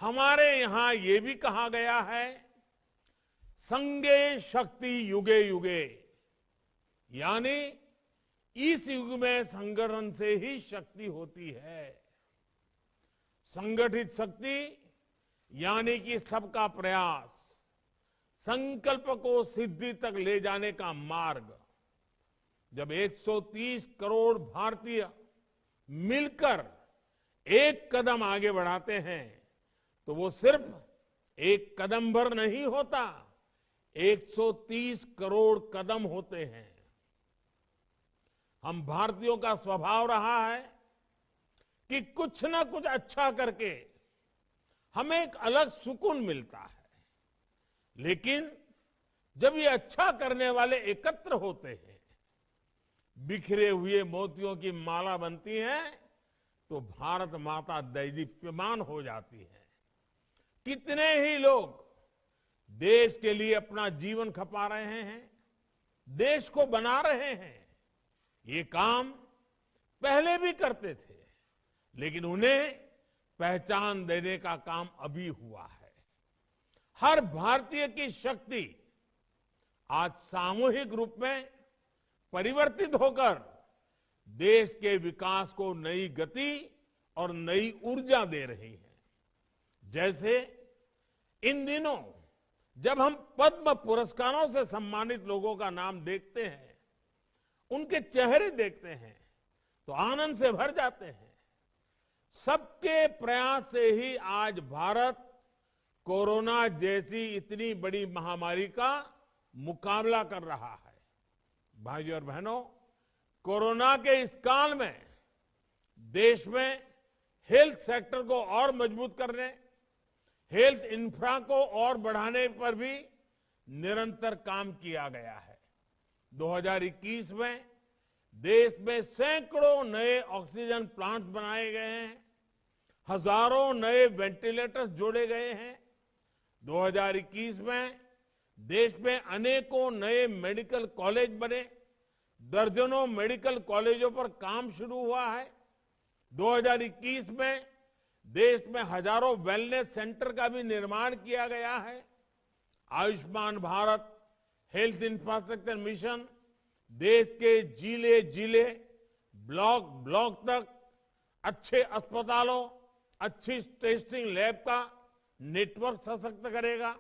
हमारे यहां ये भी कहा गया है, संगे शक्ति युगे युगे, यानी इस युग में संगठन से ही शक्ति होती है। संगठित शक्ति यानी कि सबका प्रयास, संकल्प को सिद्धि तक ले जाने का मार्ग। जब 130 करोड़ भारतीय मिलकर एक कदम आगे बढ़ाते हैं तो वो सिर्फ एक कदम भर नहीं होता, 130 करोड़ कदम होते हैं। हम भारतीयों का स्वभाव रहा है कि कुछ ना कुछ अच्छा करके हमें एक अलग सुकून मिलता है, लेकिन जब ये अच्छा करने वाले एकत्र होते हैं, बिखरे हुए मोतियों की माला बनती है, तो भारत माता दैदीप्यमान हो जाती है। कितने ही लोग देश के लिए अपना जीवन खपा रहे हैं, देश को बना रहे हैं। ये काम पहले भी करते थे, लेकिन उन्हें पहचान देने का काम अभी हुआ है। हर भारतीय की शक्ति आज सामूहिक रूप में परिवर्तित होकर देश के विकास को नई गति और नई ऊर्जा दे रही है। जैसे इन दिनों जब हम पद्म पुरस्कारों से सम्मानित लोगों का नाम देखते हैं, उनके चेहरे देखते हैं, तो आनंद से भर जाते हैं। सबके प्रयास से ही आज भारत कोरोना जैसी इतनी बड़ी महामारी का मुकाबला कर रहा है। भाइयों और बहनों, कोरोना के इस काल में देश में हेल्थ सेक्टर को और मजबूत करने, हेल्थ इंफ्रा को और बढ़ाने पर भी निरंतर काम किया गया है। 2021 में देश में सैकड़ों नए ऑक्सीजन प्लांट्स बनाए गए हैं, हजारों नए वेंटिलेटर्स जोड़े गए हैं। 2021 में देश में अनेकों नए मेडिकल कॉलेज बने, दर्जनों मेडिकल कॉलेजों पर काम शुरू हुआ है। 2021 में देश में हजारों वेलनेस सेंटर का भी निर्माण किया गया है। Ayushman Bharat health infrastructure mission देश के जिले जिले, ब्लॉक ब्लॉक तक अच्छे अस्पतालों, अच्छी टेस्टिंग लैब का नेटवर्क सशक्त करेगा।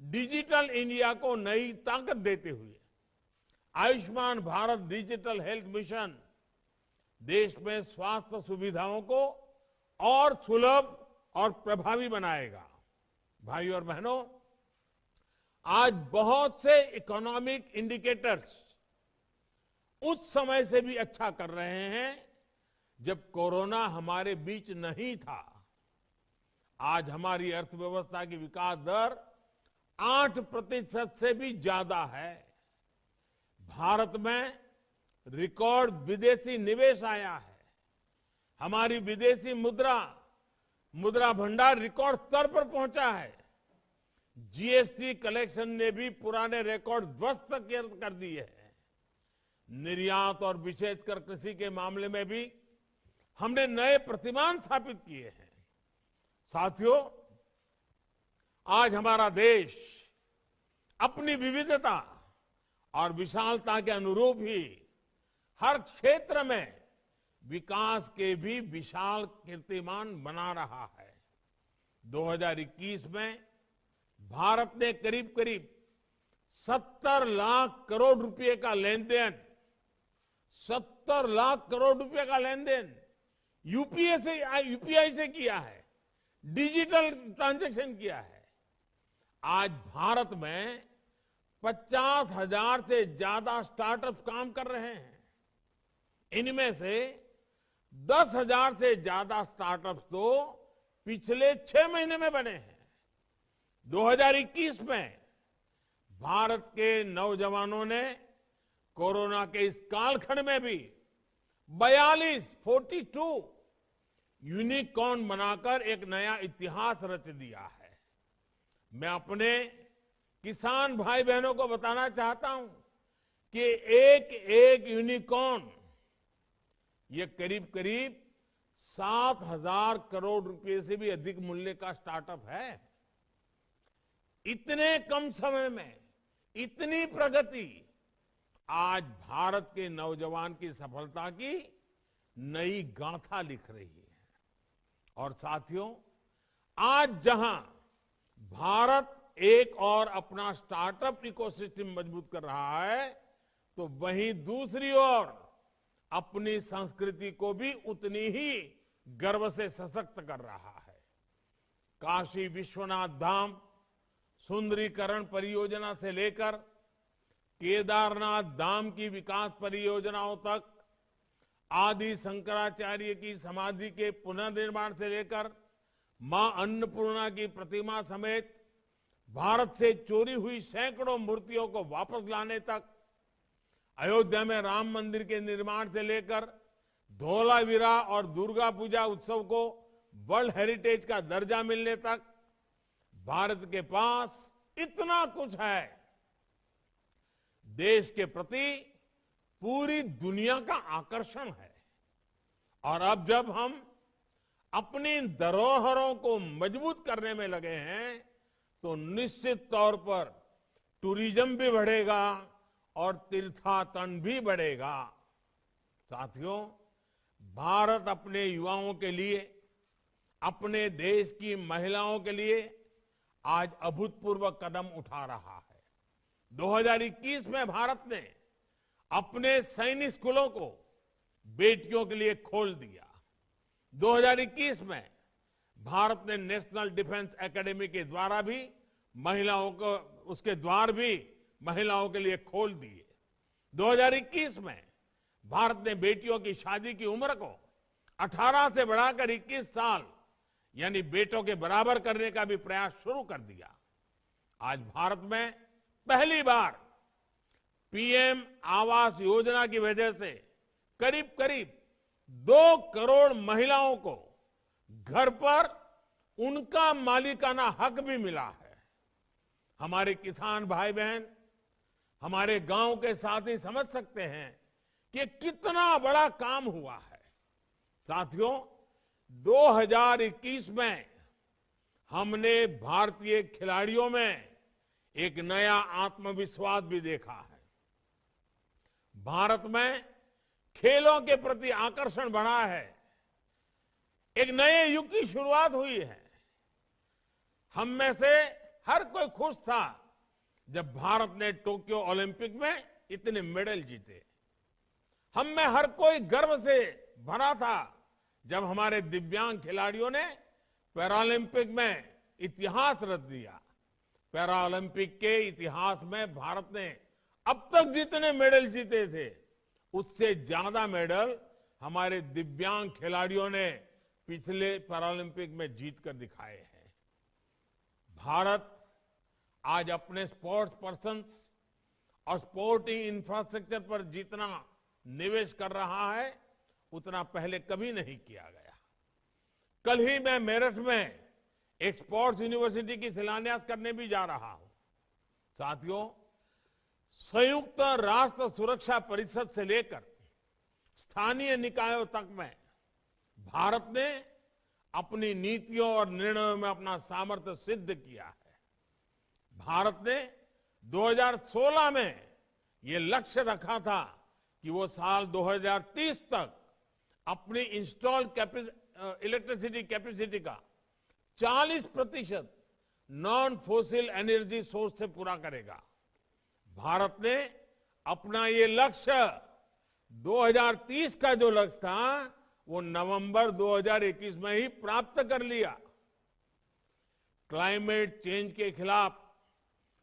डिजिटल इंडिया को नई ताकत देते हुए Ayushman Bharat digital health mission देश में स्वास्थ्य सुविधाओं को और सुलभ और प्रभावी बनाएगा। भाइयों और बहनों, आज बहुत से इकोनॉमिक इंडिकेटर्स उस समय से भी अच्छा कर रहे हैं जब कोरोना हमारे बीच नहीं था। आज हमारी अर्थव्यवस्था की विकास दर 8% से भी ज्यादा है। भारत में रिकॉर्ड विदेशी निवेश आया है। हमारी विदेशी मुद्रा भंडार रिकॉर्ड स्तर पर पहुंचा है। जीएसटी कलेक्शन ने भी पुराने रिकॉर्ड ध्वस्त कर दिए हैं। निर्यात और विशेषकर कृषि के मामले में भी हमने नए प्रतिमान स्थापित किए हैं। साथियों, आज हमारा देश अपनी विविधता और विशालता के अनुरूप ही हर क्षेत्र में विकास के भी विशाल कीर्तिमान बना रहा है। 2021 में भारत ने करीब करीब 70 लाख करोड़ रुपए का लेन देन, 70 लाख करोड़ रुपए का लेन देन यूपीआई से किया है, डिजिटल ट्रांजैक्शन किया है। आज भारत में 50,000 से ज्यादा स्टार्टअप काम कर रहे हैं। इनमें से 10,000 से ज्यादा स्टार्टअप्स तो पिछले 6 महीने में बने हैं। 2021 में भारत के नौजवानों ने कोरोना के इस कालखंड में भी 42 यूनिकॉर्न बनाकर एक नया इतिहास रच दिया है। मैं अपने किसान भाई बहनों को बताना चाहता हूं कि एक एक यूनिकॉर्न ये करीब करीब 7,000 करोड़ रुपए से भी अधिक मूल्य का स्टार्टअप है। इतने कम समय में इतनी प्रगति आज भारत के नौजवान की सफलता की नई गाथा लिख रही है। और साथियों, आज जहां भारत एक और अपना स्टार्टअप इकोसिस्टम मजबूत कर रहा है, तो वहीं दूसरी ओर अपनी संस्कृति को भी उतनी ही गर्व से सशक्त कर रहा है। काशी विश्वनाथ धाम सुंदरीकरण परियोजना से लेकर केदारनाथ धाम की विकास परियोजनाओं तक, आदि शंकराचार्य की समाधि के पुनर्निर्माण से लेकर मां अन्नपूर्णा की प्रतिमा समेत भारत से चोरी हुई सैकड़ों मूर्तियों को वापस लाने तक, अयोध्या में राम मंदिर के निर्माण से लेकर धोलावीरा और दुर्गा पूजा उत्सव को वर्ल्ड हेरिटेज का दर्जा मिलने तक, भारत के पास इतना कुछ है। देश के प्रति पूरी दुनिया का आकर्षण है। और अब जब हम अपनी धरोहरों को मजबूत करने में लगे हैं, तो निश्चित तौर पर टूरिज्म भी बढ़ेगा और तीर्थाटन भी बढ़ेगा। साथियों, भारत अपने युवाओं के लिए, अपने देश की महिलाओं के लिए आज अभूतपूर्व कदम उठा रहा है। 2021 में भारत ने अपने सैनिक स्कूलों को बेटियों के लिए खोल दिया। 2021 में भारत ने नेशनल डिफेंस एकेडमी के द्वारा भी महिलाओं को, उसके द्वार भी महिलाओं के लिए खोल दिए। 2021 में भारत ने बेटियों की शादी की उम्र को 18 से बढ़ाकर 21 साल यानी बेटों के बराबर करने का भी प्रयास शुरू कर दिया। आज भारत में पहली बार पीएम आवास योजना की वजह से करीब करीब 2 करोड़ महिलाओं को घर पर उनका मालिकाना हक भी मिला है। हमारे किसान भाई बहन, हमारे गांव के साथी समझ सकते हैं कि कितना बड़ा काम हुआ है। साथियों, 2021 में हमने भारतीय खिलाड़ियों में एक नया आत्मविश्वास भी देखा है। भारत में खेलों के प्रति आकर्षण बढ़ा है। एक नए युग की शुरुआत हुई है। हम में से हर कोई खुश था जब भारत ने टोक्यो ओलंपिक में इतने मेडल जीते। हम में हर कोई गर्व से भरा था जब हमारे दिव्यांग खिलाड़ियों ने पैरालंपिक में इतिहास रच दिया। पैरालंपिक के इतिहास में भारत ने अब तक जितने मेडल जीते थे, उससे ज्यादा मेडल हमारे दिव्यांग खिलाड़ियों ने पिछले पैरालंपिक में जीतकर दिखाए हैं। भारत आज अपने स्पोर्ट्स पर्सन्स और स्पोर्टिंग इंफ्रास्ट्रक्चर पर जितना निवेश कर रहा है, उतना पहले कभी नहीं किया गया। कल ही मैं मेरठ में एक स्पोर्ट्स यूनिवर्सिटी की शिलान्यास करने भी जा रहा हूं। साथियों, संयुक्त राष्ट्र सुरक्षा परिषद से लेकर स्थानीय निकायों तक में भारत ने अपनी नीतियों और निर्णयों में अपना सामर्थ्य सिद्ध किया है। भारत ने 2016 में ये लक्ष्य रखा था कि वो साल 2030 तक अपनी इंस्टॉल्ड इलेक्ट्रिसिटी कैपेसिटी का 40% नॉन फोसिल एनर्जी सोर्स से पूरा करेगा। भारत ने अपना ये लक्ष्य 2030 का जो लक्ष्य था, वो नवंबर 2021 में ही प्राप्त कर लिया। क्लाइमेट चेंज के खिलाफ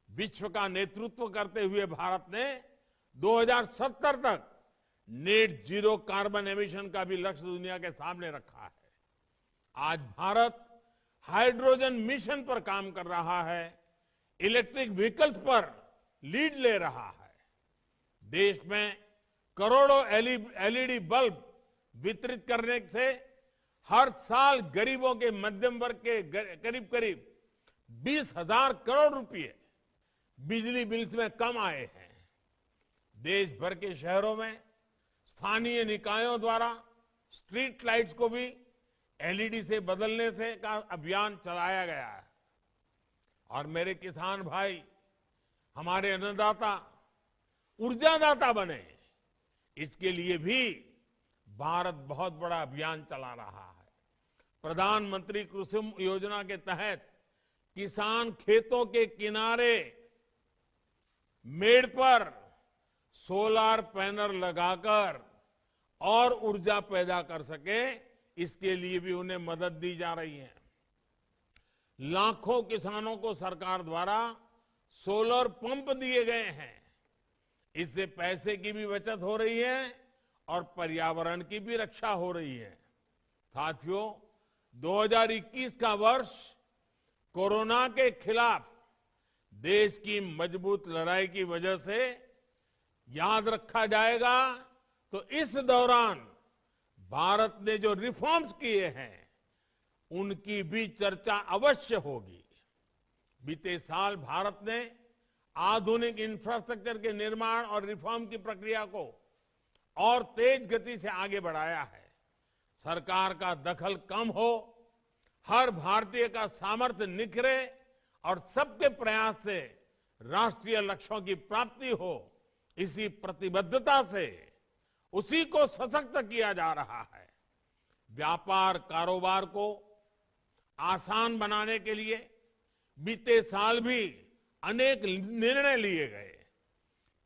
विश्व का नेतृत्व करते हुए भारत ने 2070 तक नेट जीरो कार्बन एमिशन का भी लक्ष्य दुनिया के सामने रखा है। आज भारत हाइड्रोजन मिशन पर काम कर रहा है, इलेक्ट्रिक व्हीकल्स पर लीड ले रहा है। देश में करोड़ों एलईडी बल्ब वितरित करने से हर साल गरीबों के मध्यम वर्ग के करीब करीब 20,000 करोड़ रुपए बिजली बिल्स में कम आए हैं। देश भर के शहरों में स्थानीय निकायों द्वारा स्ट्रीट लाइट्स को भी एलईडी से बदलने से का अभियान चलाया गया है। और मेरे किसान भाई, हमारे अन्नदाता ऊर्जादाता बने, इसके लिए भी भारत बहुत बड़ा अभियान चला रहा है। प्रधानमंत्री कुसुम योजना के तहत किसान खेतों के किनारे मेड़ पर सोलर पैनल लगाकर और ऊर्जा पैदा कर सके, इसके लिए भी उन्हें मदद दी जा रही है। लाखों किसानों को सरकार द्वारा सोलर पंप दिए गए हैं। इससे पैसे की भी बचत हो रही है और पर्यावरण की भी रक्षा हो रही है। साथियों, 2021 का वर्ष कोरोना के खिलाफ देश की मजबूत लड़ाई की वजह से याद रखा जाएगा। तो इस दौरान भारत ने जो रिफॉर्म्स किए हैं, उनकी भी चर्चा अवश्य होगी। बीते साल भारत ने आधुनिक इंफ्रास्ट्रक्चर के निर्माण और रिफॉर्म की प्रक्रिया को और तेज गति से आगे बढ़ाया है। सरकार का दखल कम हो, हर भारतीय का सामर्थ्य निखरे और सबके प्रयास से राष्ट्रीय लक्ष्यों की प्राप्ति हो, इसी प्रतिबद्धता से उसी को सशक्त किया जा रहा है। व्यापार कारोबार को आसान बनाने के लिए बीते साल भी अनेक निर्णय लिए गए।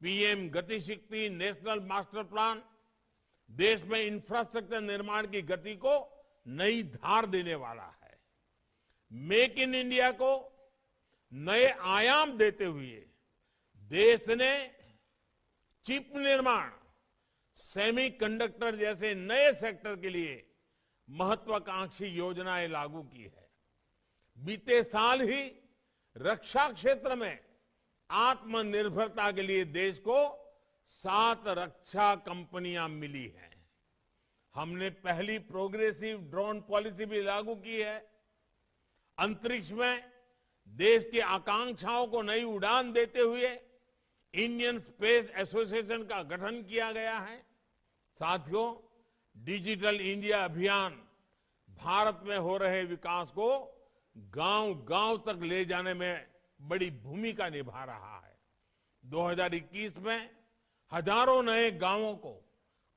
पीएम गति शक्ति नेशनल मास्टर प्लान देश में इंफ्रास्ट्रक्चर निर्माण की गति को नई धार देने वाला है। मेक इन इंडिया को नए आयाम देते हुए देश ने चिप निर्माण, सेमीकंडक्टर जैसे नए सेक्टर के लिए महत्वाकांक्षी योजनाएं लागू की है। बीते साल ही रक्षा क्षेत्र में आत्मनिर्भरता के लिए देश को 7 रक्षा कंपनियां मिली हैं। हमने पहली प्रोग्रेसिव ड्रोन पॉलिसी भी लागू की है। अंतरिक्ष में देश की आकांक्षाओं को नई उड़ान देते हुए इंडियन स्पेस एसोसिएशन का गठन किया गया है। साथियों, डिजिटल इंडिया अभियान भारत में हो रहे विकास को गांव-गांव तक ले जाने में बड़ी भूमिका निभा रहा है। 2021 में हजारों नए गांवों को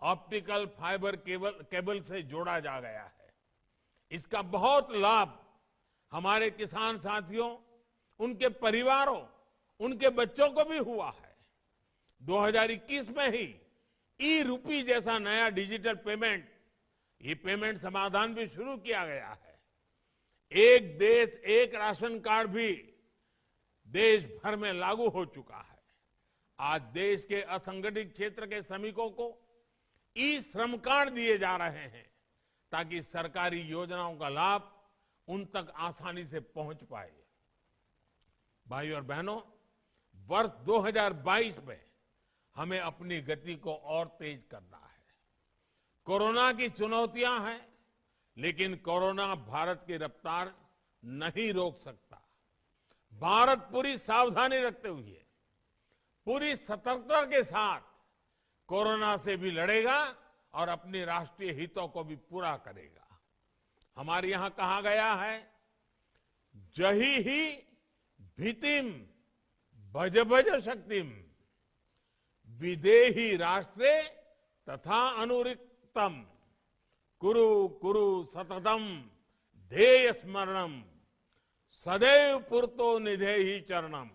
ऑप्टिकल फाइबर केबल से जोड़ा जा गया है। इसका बहुत लाभ हमारे किसान साथियों, उनके परिवारों, उनके बच्चों को भी हुआ है। 2021 में ही ई रूपी जैसा नया डिजिटल पेमेंट, ये पेमेंट समाधान भी शुरू किया गया है। एक देश एक राशन कार्ड भी देश भर में लागू हो चुका है। आज देश के असंगठित क्षेत्र के श्रमिकों को ई श्रम कार्ड दिए जा रहे हैं ताकि सरकारी योजनाओं का लाभ उन तक आसानी से पहुंच पाए। भाइयों और बहनों, वर्ष 2022 में हमें अपनी गति को और तेज करना है। कोरोना की चुनौतियां हैं, लेकिन कोरोना भारत की रफ्तार नहीं रोक सकता। भारत पूरी सावधानी रखते हुए, पूरी सतर्कता के साथ कोरोना से भी लड़ेगा और अपनी राष्ट्रीय हितों को भी पूरा करेगा। हमारे यहां कहा गया है, जही ही भीतिम भज भज शक्तिम विदेही राष्ट्रे तथा अनुरिक्तम कुरु कुरु सततम ध्येय स्मरणम सदैव पुरतो निधेहि चरणम।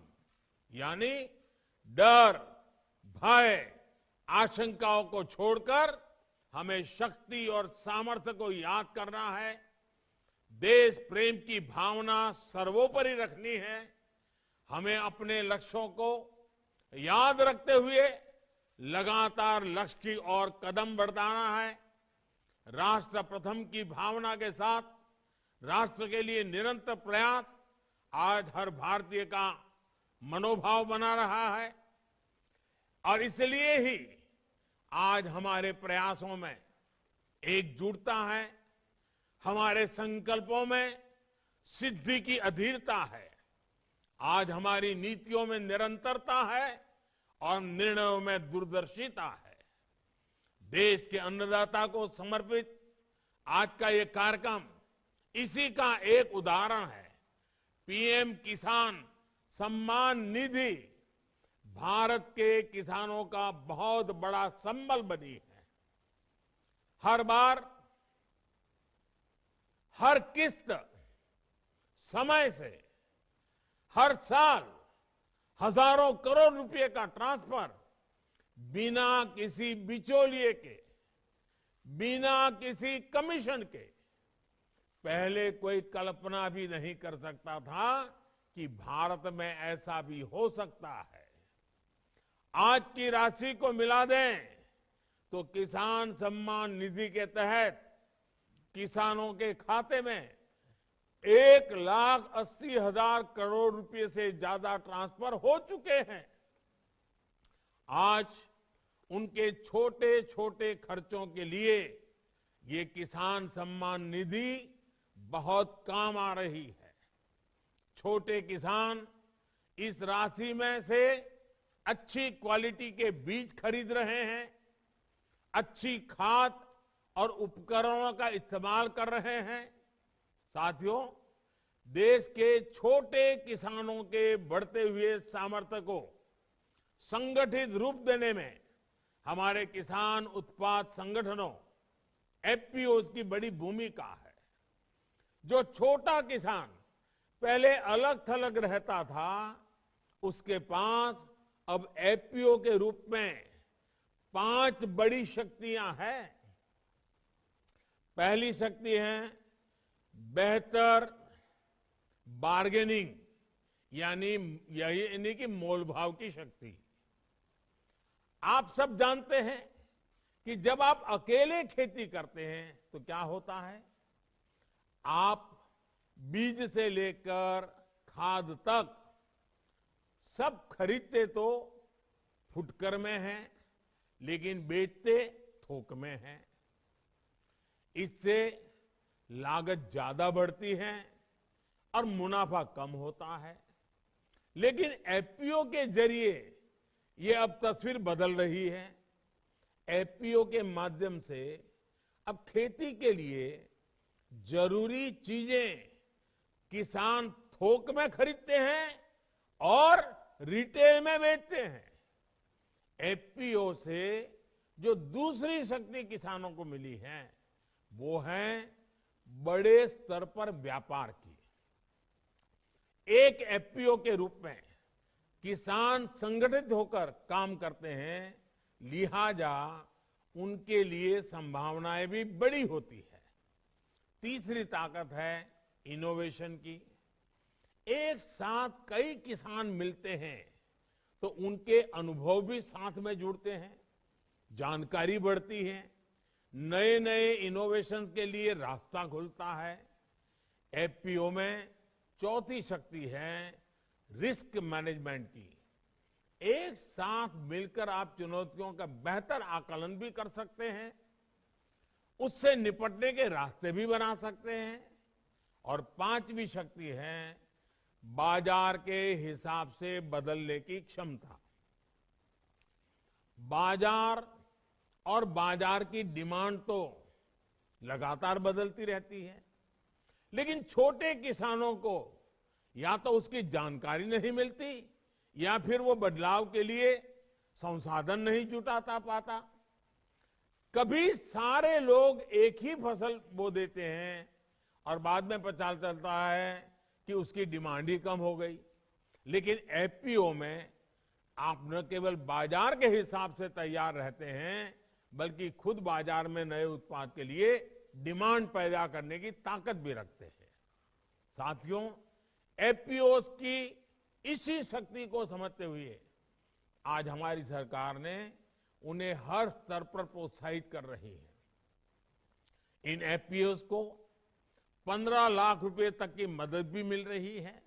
यानी डर, भय, आशंकाओं को छोड़कर हमें शक्ति और सामर्थ्य को याद करना है। देश प्रेम की भावना सर्वोपरि रखनी है। हमें अपने लक्ष्यों को याद रखते हुए लगातार लक्ष्य की ओर कदम बढ़ाना है। राष्ट्र प्रथम की भावना के साथ राष्ट्र के लिए निरंतर प्रयास आज हर भारतीय का मनोभाव बना रहा है। और इसलिए ही आज हमारे प्रयासों में एकजुटता है, हमारे संकल्पों में सिद्धि की अधीरता है। आज हमारी नीतियों में निरंतरता है और निर्णयों में दूरदर्शिता है। देश के अन्नदाता को समर्पित आज का ये कार्यक्रम इसी का एक उदाहरण है। पीएम किसान सम्मान निधि भारत के किसानों का बहुत बड़ा संबल बनी है। हर बार हर किस्त समय से, हर साल हजारों करोड़ रुपए का ट्रांसफर बिना किसी बिचौलिए के, बिना किसी कमीशन के। पहले कोई कल्पना भी नहीं कर सकता था कि भारत में ऐसा भी हो सकता है। आज की राशि को मिला दें तो किसान सम्मान निधि के तहत किसानों के खाते में 1,80,000 करोड़ रुपए से ज्यादा ट्रांसफर हो चुके हैं। आज उनके छोटे छोटे खर्चों के लिए ये किसान सम्मान निधि बहुत काम आ रही है। छोटे किसान इस राशि में से अच्छी क्वालिटी के बीज खरीद रहे हैं, अच्छी खाद और उपकरणों का इस्तेमाल कर रहे हैं। साथियों, देश के छोटे किसानों के बढ़ते हुए सामर्थ्य को संगठित रूप देने में हमारे किसान उत्पाद संगठनों एफपीओज की बड़ी भूमिका है। जो छोटा किसान पहले अलग थलग रहता था, उसके पास अब एफपीओ के रूप में 5 बड़ी शक्तियां हैं। पहली शक्ति है बेहतर बार्गेनिंग, यानी कि मोल भाव की शक्ति। आप सब जानते हैं कि जब आप अकेले खेती करते हैं तो क्या होता है, आप बीज से लेकर खाद तक सब खरीदते तो फुटकर में हैं, लेकिन बेचते थोक में हैं। इससे लागत ज्यादा बढ़ती है और मुनाफा कम होता है। लेकिन एफपीओ के जरिए ये अब तस्वीर बदल रही है। एफपीओ के माध्यम से अब खेती के लिए जरूरी चीजें किसान थोक में खरीदते हैं और रिटेल में बेचते हैं। एफपीओ से जो दूसरी शक्ति किसानों को मिली है वो है बड़े स्तर पर व्यापार की। एक एफपीओ के रूप में किसान संगठित होकर काम करते हैं, लिहाजा उनके लिए संभावनाएं भी बड़ी होती है। तीसरी ताकत है इनोवेशन की। एक साथ कई किसान मिलते हैं तो उनके अनुभव भी साथ में जुड़ते हैं, जानकारी बढ़ती है, नए नए इनोवेशन के लिए रास्ता खुलता है। एफपीओ में चौथी शक्ति है रिस्क मैनेजमेंट की। एक साथ मिलकर आप चुनौतियों का बेहतर आकलन भी कर सकते हैं, उससे निपटने के रास्ते भी बना सकते हैं। और पांचवी शक्ति है बाजार के हिसाब से बदलने की क्षमता। बाजार और बाजार की डिमांड तो लगातार बदलती रहती है, लेकिन छोटे किसानों को या तो उसकी जानकारी नहीं मिलती या फिर वो बदलाव के लिए संसाधन नहीं जुटाता पाता। कभी सारे लोग एक ही फसल बो देते हैं और बाद में पता चलता है कि उसकी डिमांड ही कम हो गई। लेकिन एफपीओ में आप न केवल बाजार के हिसाब से तैयार रहते हैं, बल्कि खुद बाजार में नए उत्पाद के लिए डिमांड पैदा करने की ताकत भी रखते हैं। साथियों, एफपीओ की इसी शक्ति को समझते हुए आज हमारी सरकार ने उन्हें हर स्तर पर प्रोत्साहित कर रही है। इन एफपीओ को 15 लाख रुपए तक की मदद भी मिल रही है।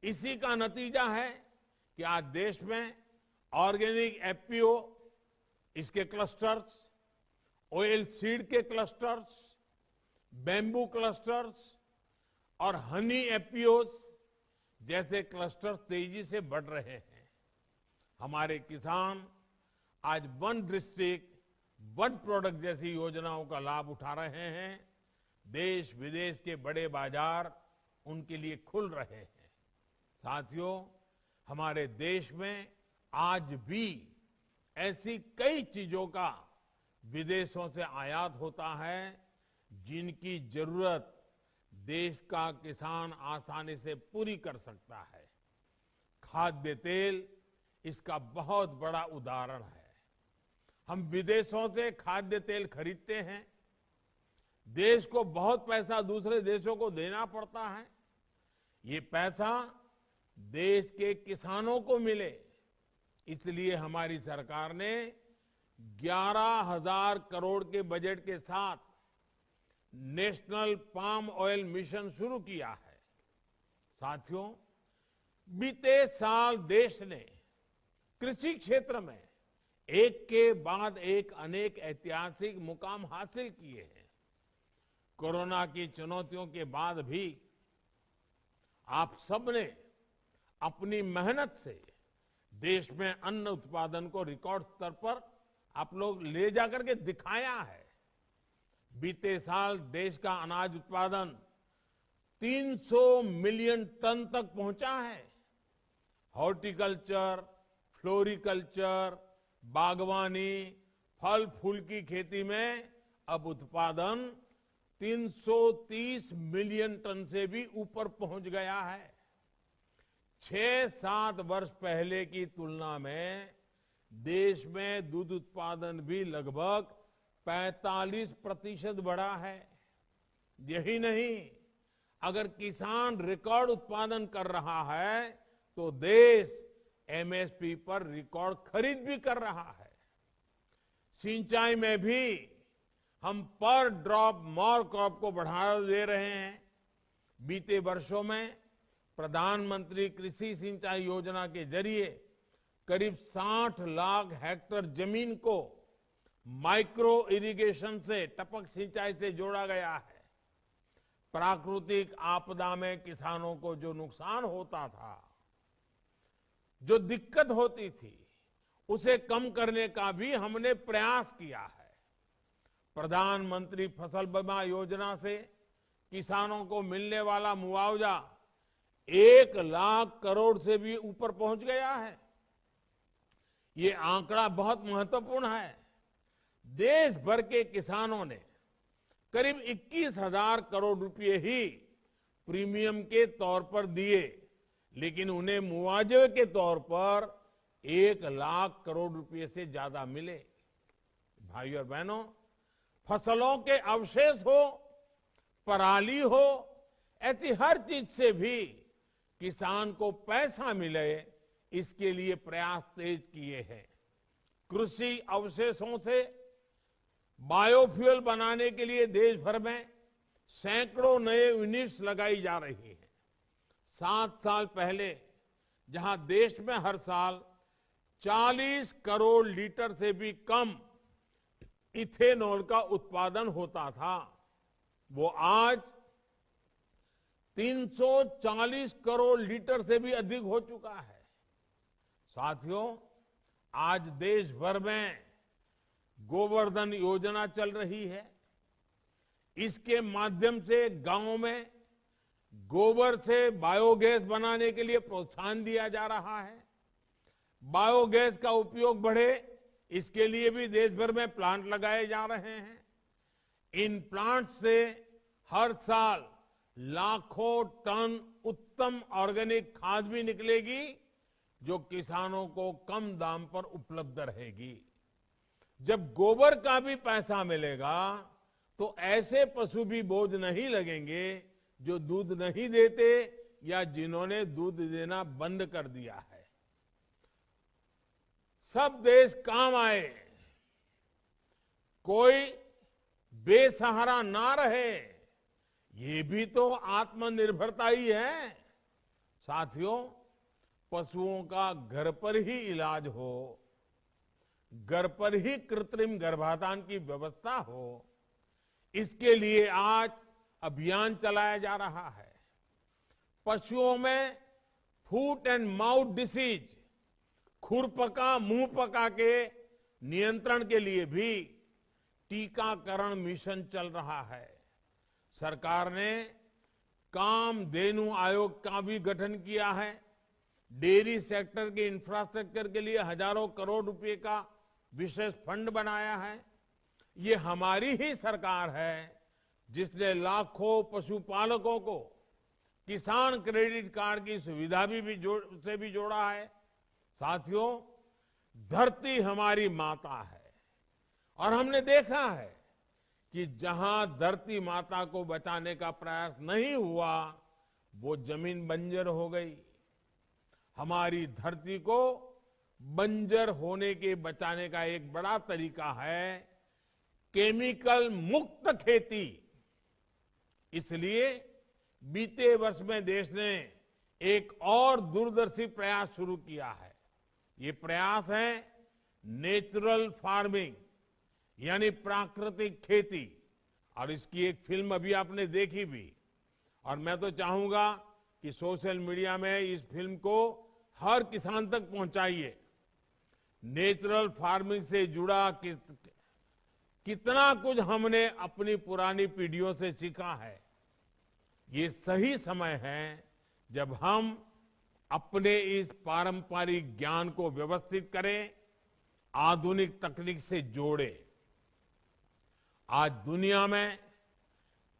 इसी का नतीजा है कि आज देश में ऑर्गेनिक एफपीओ, इसके क्लस्टर्स, ऑयल सीड के क्लस्टर्स, बैम्बू क्लस्टर्स और हनी एफपीओ जैसे क्लस्टर तेजी से बढ़ रहे हैं। हमारे किसान आज वन डिस्ट्रिक्ट वन प्रोडक्ट जैसी योजनाओं का लाभ उठा रहे हैं। देश विदेश के बड़े बाजार उनके लिए खुल रहे हैं। साथियों, हमारे देश में आज भी ऐसी कई चीजों का विदेशों से आयात होता है जिनकी जरूरत देश का किसान आसानी से पूरी कर सकता है। खाद्य तेल इसका बहुत बड़ा उदाहरण है। हम विदेशों से खाद्य तेल खरीदते हैं, देश को बहुत पैसा दूसरे देशों को देना पड़ता है। ये पैसा देश के किसानों को मिले, इसलिए हमारी सरकार ने 11,000 करोड़ के बजट के साथ नेशनल पाम ऑयल मिशन शुरू किया है। साथियों, बीते साल देश ने कृषि क्षेत्र में एक के बाद एक अनेक ऐतिहासिक मुकाम हासिल किए हैं। कोरोना की चुनौतियों के बाद भी आप सबने अपनी मेहनत से देश में अन्न उत्पादन को रिकॉर्ड स्तर पर आप लोग ले जाकर के दिखाया है। बीते साल देश का अनाज उत्पादन 300 मिलियन टन तक पहुंचा है। हॉर्टिकल्चर, फ्लोरिकल्चर, बागवानी, फल फूल की खेती में अब उत्पादन 330 मिलियन टन से भी ऊपर पहुंच गया है। 6-7 वर्ष पहले की तुलना में देश में दूध उत्पादन भी लगभग 45% बढ़ा है। यही नहीं, अगर किसान रिकॉर्ड उत्पादन कर रहा है तो देश एमएसपी पर रिकॉर्ड खरीद भी कर रहा है। सिंचाई में भी हम पर ड्रॉप मोर क्रॉप को बढ़ावा दे रहे हैं। बीते वर्षों में प्रधानमंत्री कृषि सिंचाई योजना के जरिए करीब 60 लाख हेक्टेयर जमीन को माइक्रो इरिगेशन से, टपक सिंचाई से जोड़ा गया है। प्राकृतिक आपदा में किसानों को जो नुकसान होता था, जो दिक्कत होती थी, उसे कम करने का भी हमने प्रयास किया है। प्रधानमंत्री फसल बीमा योजना से किसानों को मिलने वाला मुआवजा 1 लाख करोड़ से भी ऊपर पहुंच गया है। ये आंकड़ा बहुत महत्वपूर्ण है। देश भर के किसानों ने करीब 21,000 करोड़ रुपए ही प्रीमियम के तौर पर दिए, लेकिन उन्हें मुआवजे के तौर पर 1 लाख करोड़ रुपए से ज्यादा मिले। भाइयों और बहनों, फसलों के अवशेष हो, पराली हो, ऐसी हर चीज से भी किसान को पैसा मिले, इसके लिए प्रयास तेज किए हैं। कृषि अवशेषों से बायोफ्यूल बनाने के लिए देश भर में सैकड़ों नए यूनिट्स लगाई जा रही हैं। 7 साल पहले जहां देश में हर साल 40 करोड़ लीटर से भी कम इथेनॉल का उत्पादन होता था, वो आज 340 करोड़ लीटर से भी अधिक हो चुका है। साथियों, आज देश भर में गोवर्धन योजना चल रही है। इसके माध्यम से गांवों में गोबर से बायोगैस बनाने के लिए प्रोत्साहन दिया जा रहा है। बायोगैस का उपयोग बढ़े, इसके लिए भी देश भर में प्लांट लगाए जा रहे हैं। इन प्लांट से हर साल लाखों टन उत्तम ऑर्गेनिक खाद भी निकलेगी, जो किसानों को कम दाम पर उपलब्ध रहेगी। जब गोबर का भी पैसा मिलेगा तो ऐसे पशु भी बोझ नहीं लगेंगे जो दूध नहीं देते या जिन्होंने दूध देना बंद कर दिया है। सब देश काम आए, कोई बेसहारा ना रहे, ये भी तो आत्मनिर्भरता ही है। साथियों, पशुओं का घर पर ही इलाज हो, घर पर ही कृत्रिम गर्भाधान की व्यवस्था हो, इसके लिए आज अभियान चलाया जा रहा है। पशुओं में फूट एंड माउथ डिसीज, खुरपका मुंहपका के नियंत्रण के लिए भी टीकाकरण मिशन चल रहा है। सरकार ने कामधेनु आयोग का भी गठन किया है। डेयरी सेक्टर के इंफ्रास्ट्रक्चर के लिए हजारों करोड़ रुपए का विशेष फंड बनाया है। ये हमारी ही सरकार है जिसने लाखों पशुपालकों को किसान क्रेडिट कार्ड की सुविधा भी जोड़ा है। साथियों, धरती हमारी माता है और हमने देखा है कि जहां धरती माता को बचाने का प्रयास नहीं हुआ वो जमीन बंजर हो गई। हमारी धरती को बंजर होने के बचाने का एक बड़ा तरीका है केमिकल मुक्त खेती। इसलिए बीते वर्ष में देश ने एक और दूरदर्शी प्रयास शुरू किया है। ये प्रयास है नेचुरल फार्मिंग, यानी प्राकृतिक खेती। और इसकी एक फिल्म अभी आपने देखी भी, और मैं तो चाहूंगा कि सोशल मीडिया में इस फिल्म को हर किसान तक पहुंचाइए। नेचुरल फार्मिंग से जुड़ा कितना कुछ हमने अपनी पुरानी पीढ़ियों से सीखा है। ये सही समय है जब हम अपने इस पारंपरिक ज्ञान को व्यवस्थित करें, आधुनिक तकनीक से जोड़ें। आज दुनिया में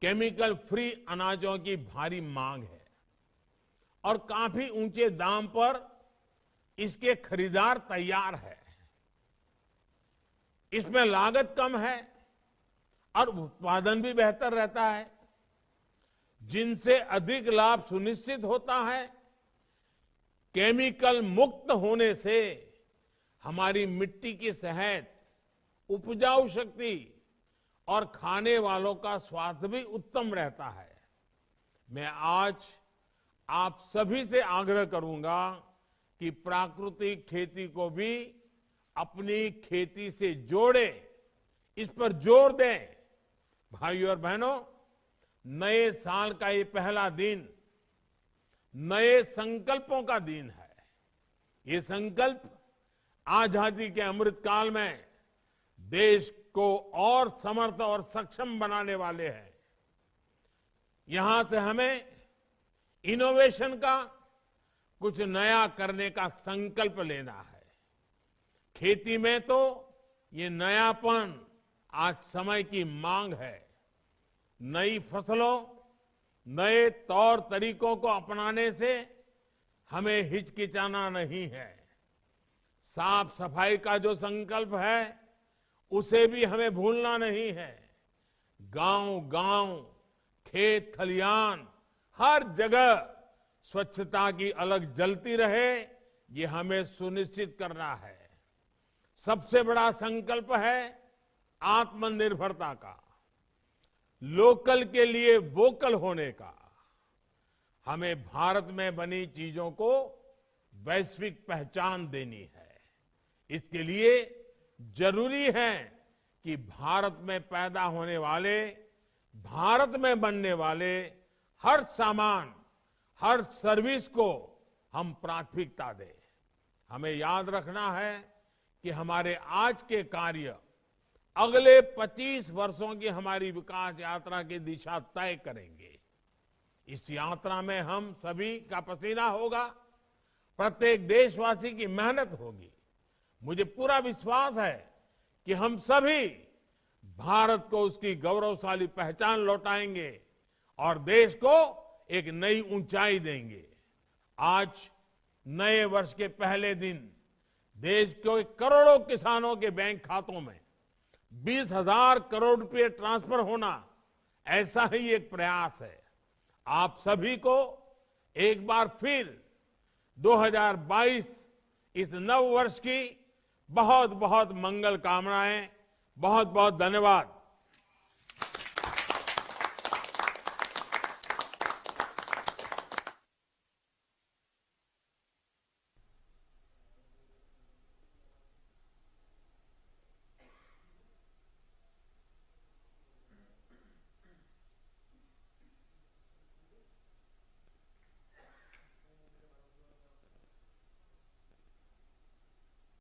केमिकल फ्री अनाजों की भारी मांग है और काफी ऊंचे दाम पर इसके खरीदार तैयार है। इसमें लागत कम है और उत्पादन भी बेहतर रहता है, जिनसे अधिक लाभ सुनिश्चित होता है। केमिकल मुक्त होने से हमारी मिट्टी की सेहत, उपजाऊ शक्ति और खाने वालों का स्वास्थ्य भी उत्तम रहता है। मैं आज आप सभी से आग्रह करूंगा कि प्राकृतिक खेती को भी अपनी खेती से जोड़े, इस पर जोर दें। भाइयों और बहनों, नए साल का ये पहला दिन नए संकल्पों का दिन है। ये संकल्प आजादी के अमृतकाल में देश को और समर्थ और सक्षम बनाने वाले हैं। यहां से हमें इनोवेशन का, कुछ नया करने का संकल्प लेना है। खेती में तो ये नयापन आज समय की मांग है। नई फसलों, नए तौर तरीकों को अपनाने से हमें हिचकिचाना नहीं है। साफ सफाई का जो संकल्प है उसे भी हमें भूलना नहीं है। गांव-गांव, खेत खलियान, हर जगह स्वच्छता की अलग जलती रहे, ये हमें सुनिश्चित करना है। सबसे बड़ा संकल्प है आत्मनिर्भरता का, लोकल के लिए वोकल होने का। हमें भारत में बनी चीजों को वैश्विक पहचान देनी है। इसके लिए जरूरी है कि भारत में पैदा होने वाले, भारत में बनने वाले हर सामान, हर सर्विस को हम प्राथमिकता दें। हमें याद रखना है कि हमारे आज के कार्य अगले 25 वर्षों की हमारी विकास यात्रा की दिशा तय करेंगे। इस यात्रा में हम सभी का पसीना होगा, प्रत्येक देशवासी की मेहनत होगी। मुझे पूरा विश्वास है कि हम सभी भारत को उसकी गौरवशाली पहचान लौटाएंगे और देश को एक नई ऊंचाई देंगे। आज नए वर्ष के पहले दिन देश के करोड़ों किसानों के बैंक खातों में 20,000 करोड़ रुपए ट्रांसफर होना, ऐसा ही एक प्रयास है। आप सभी को एक बार फिर 2022 इस नव वर्ष की बहुत बहुत मंगल कामनाएं, बहुत बहुत धन्यवाद।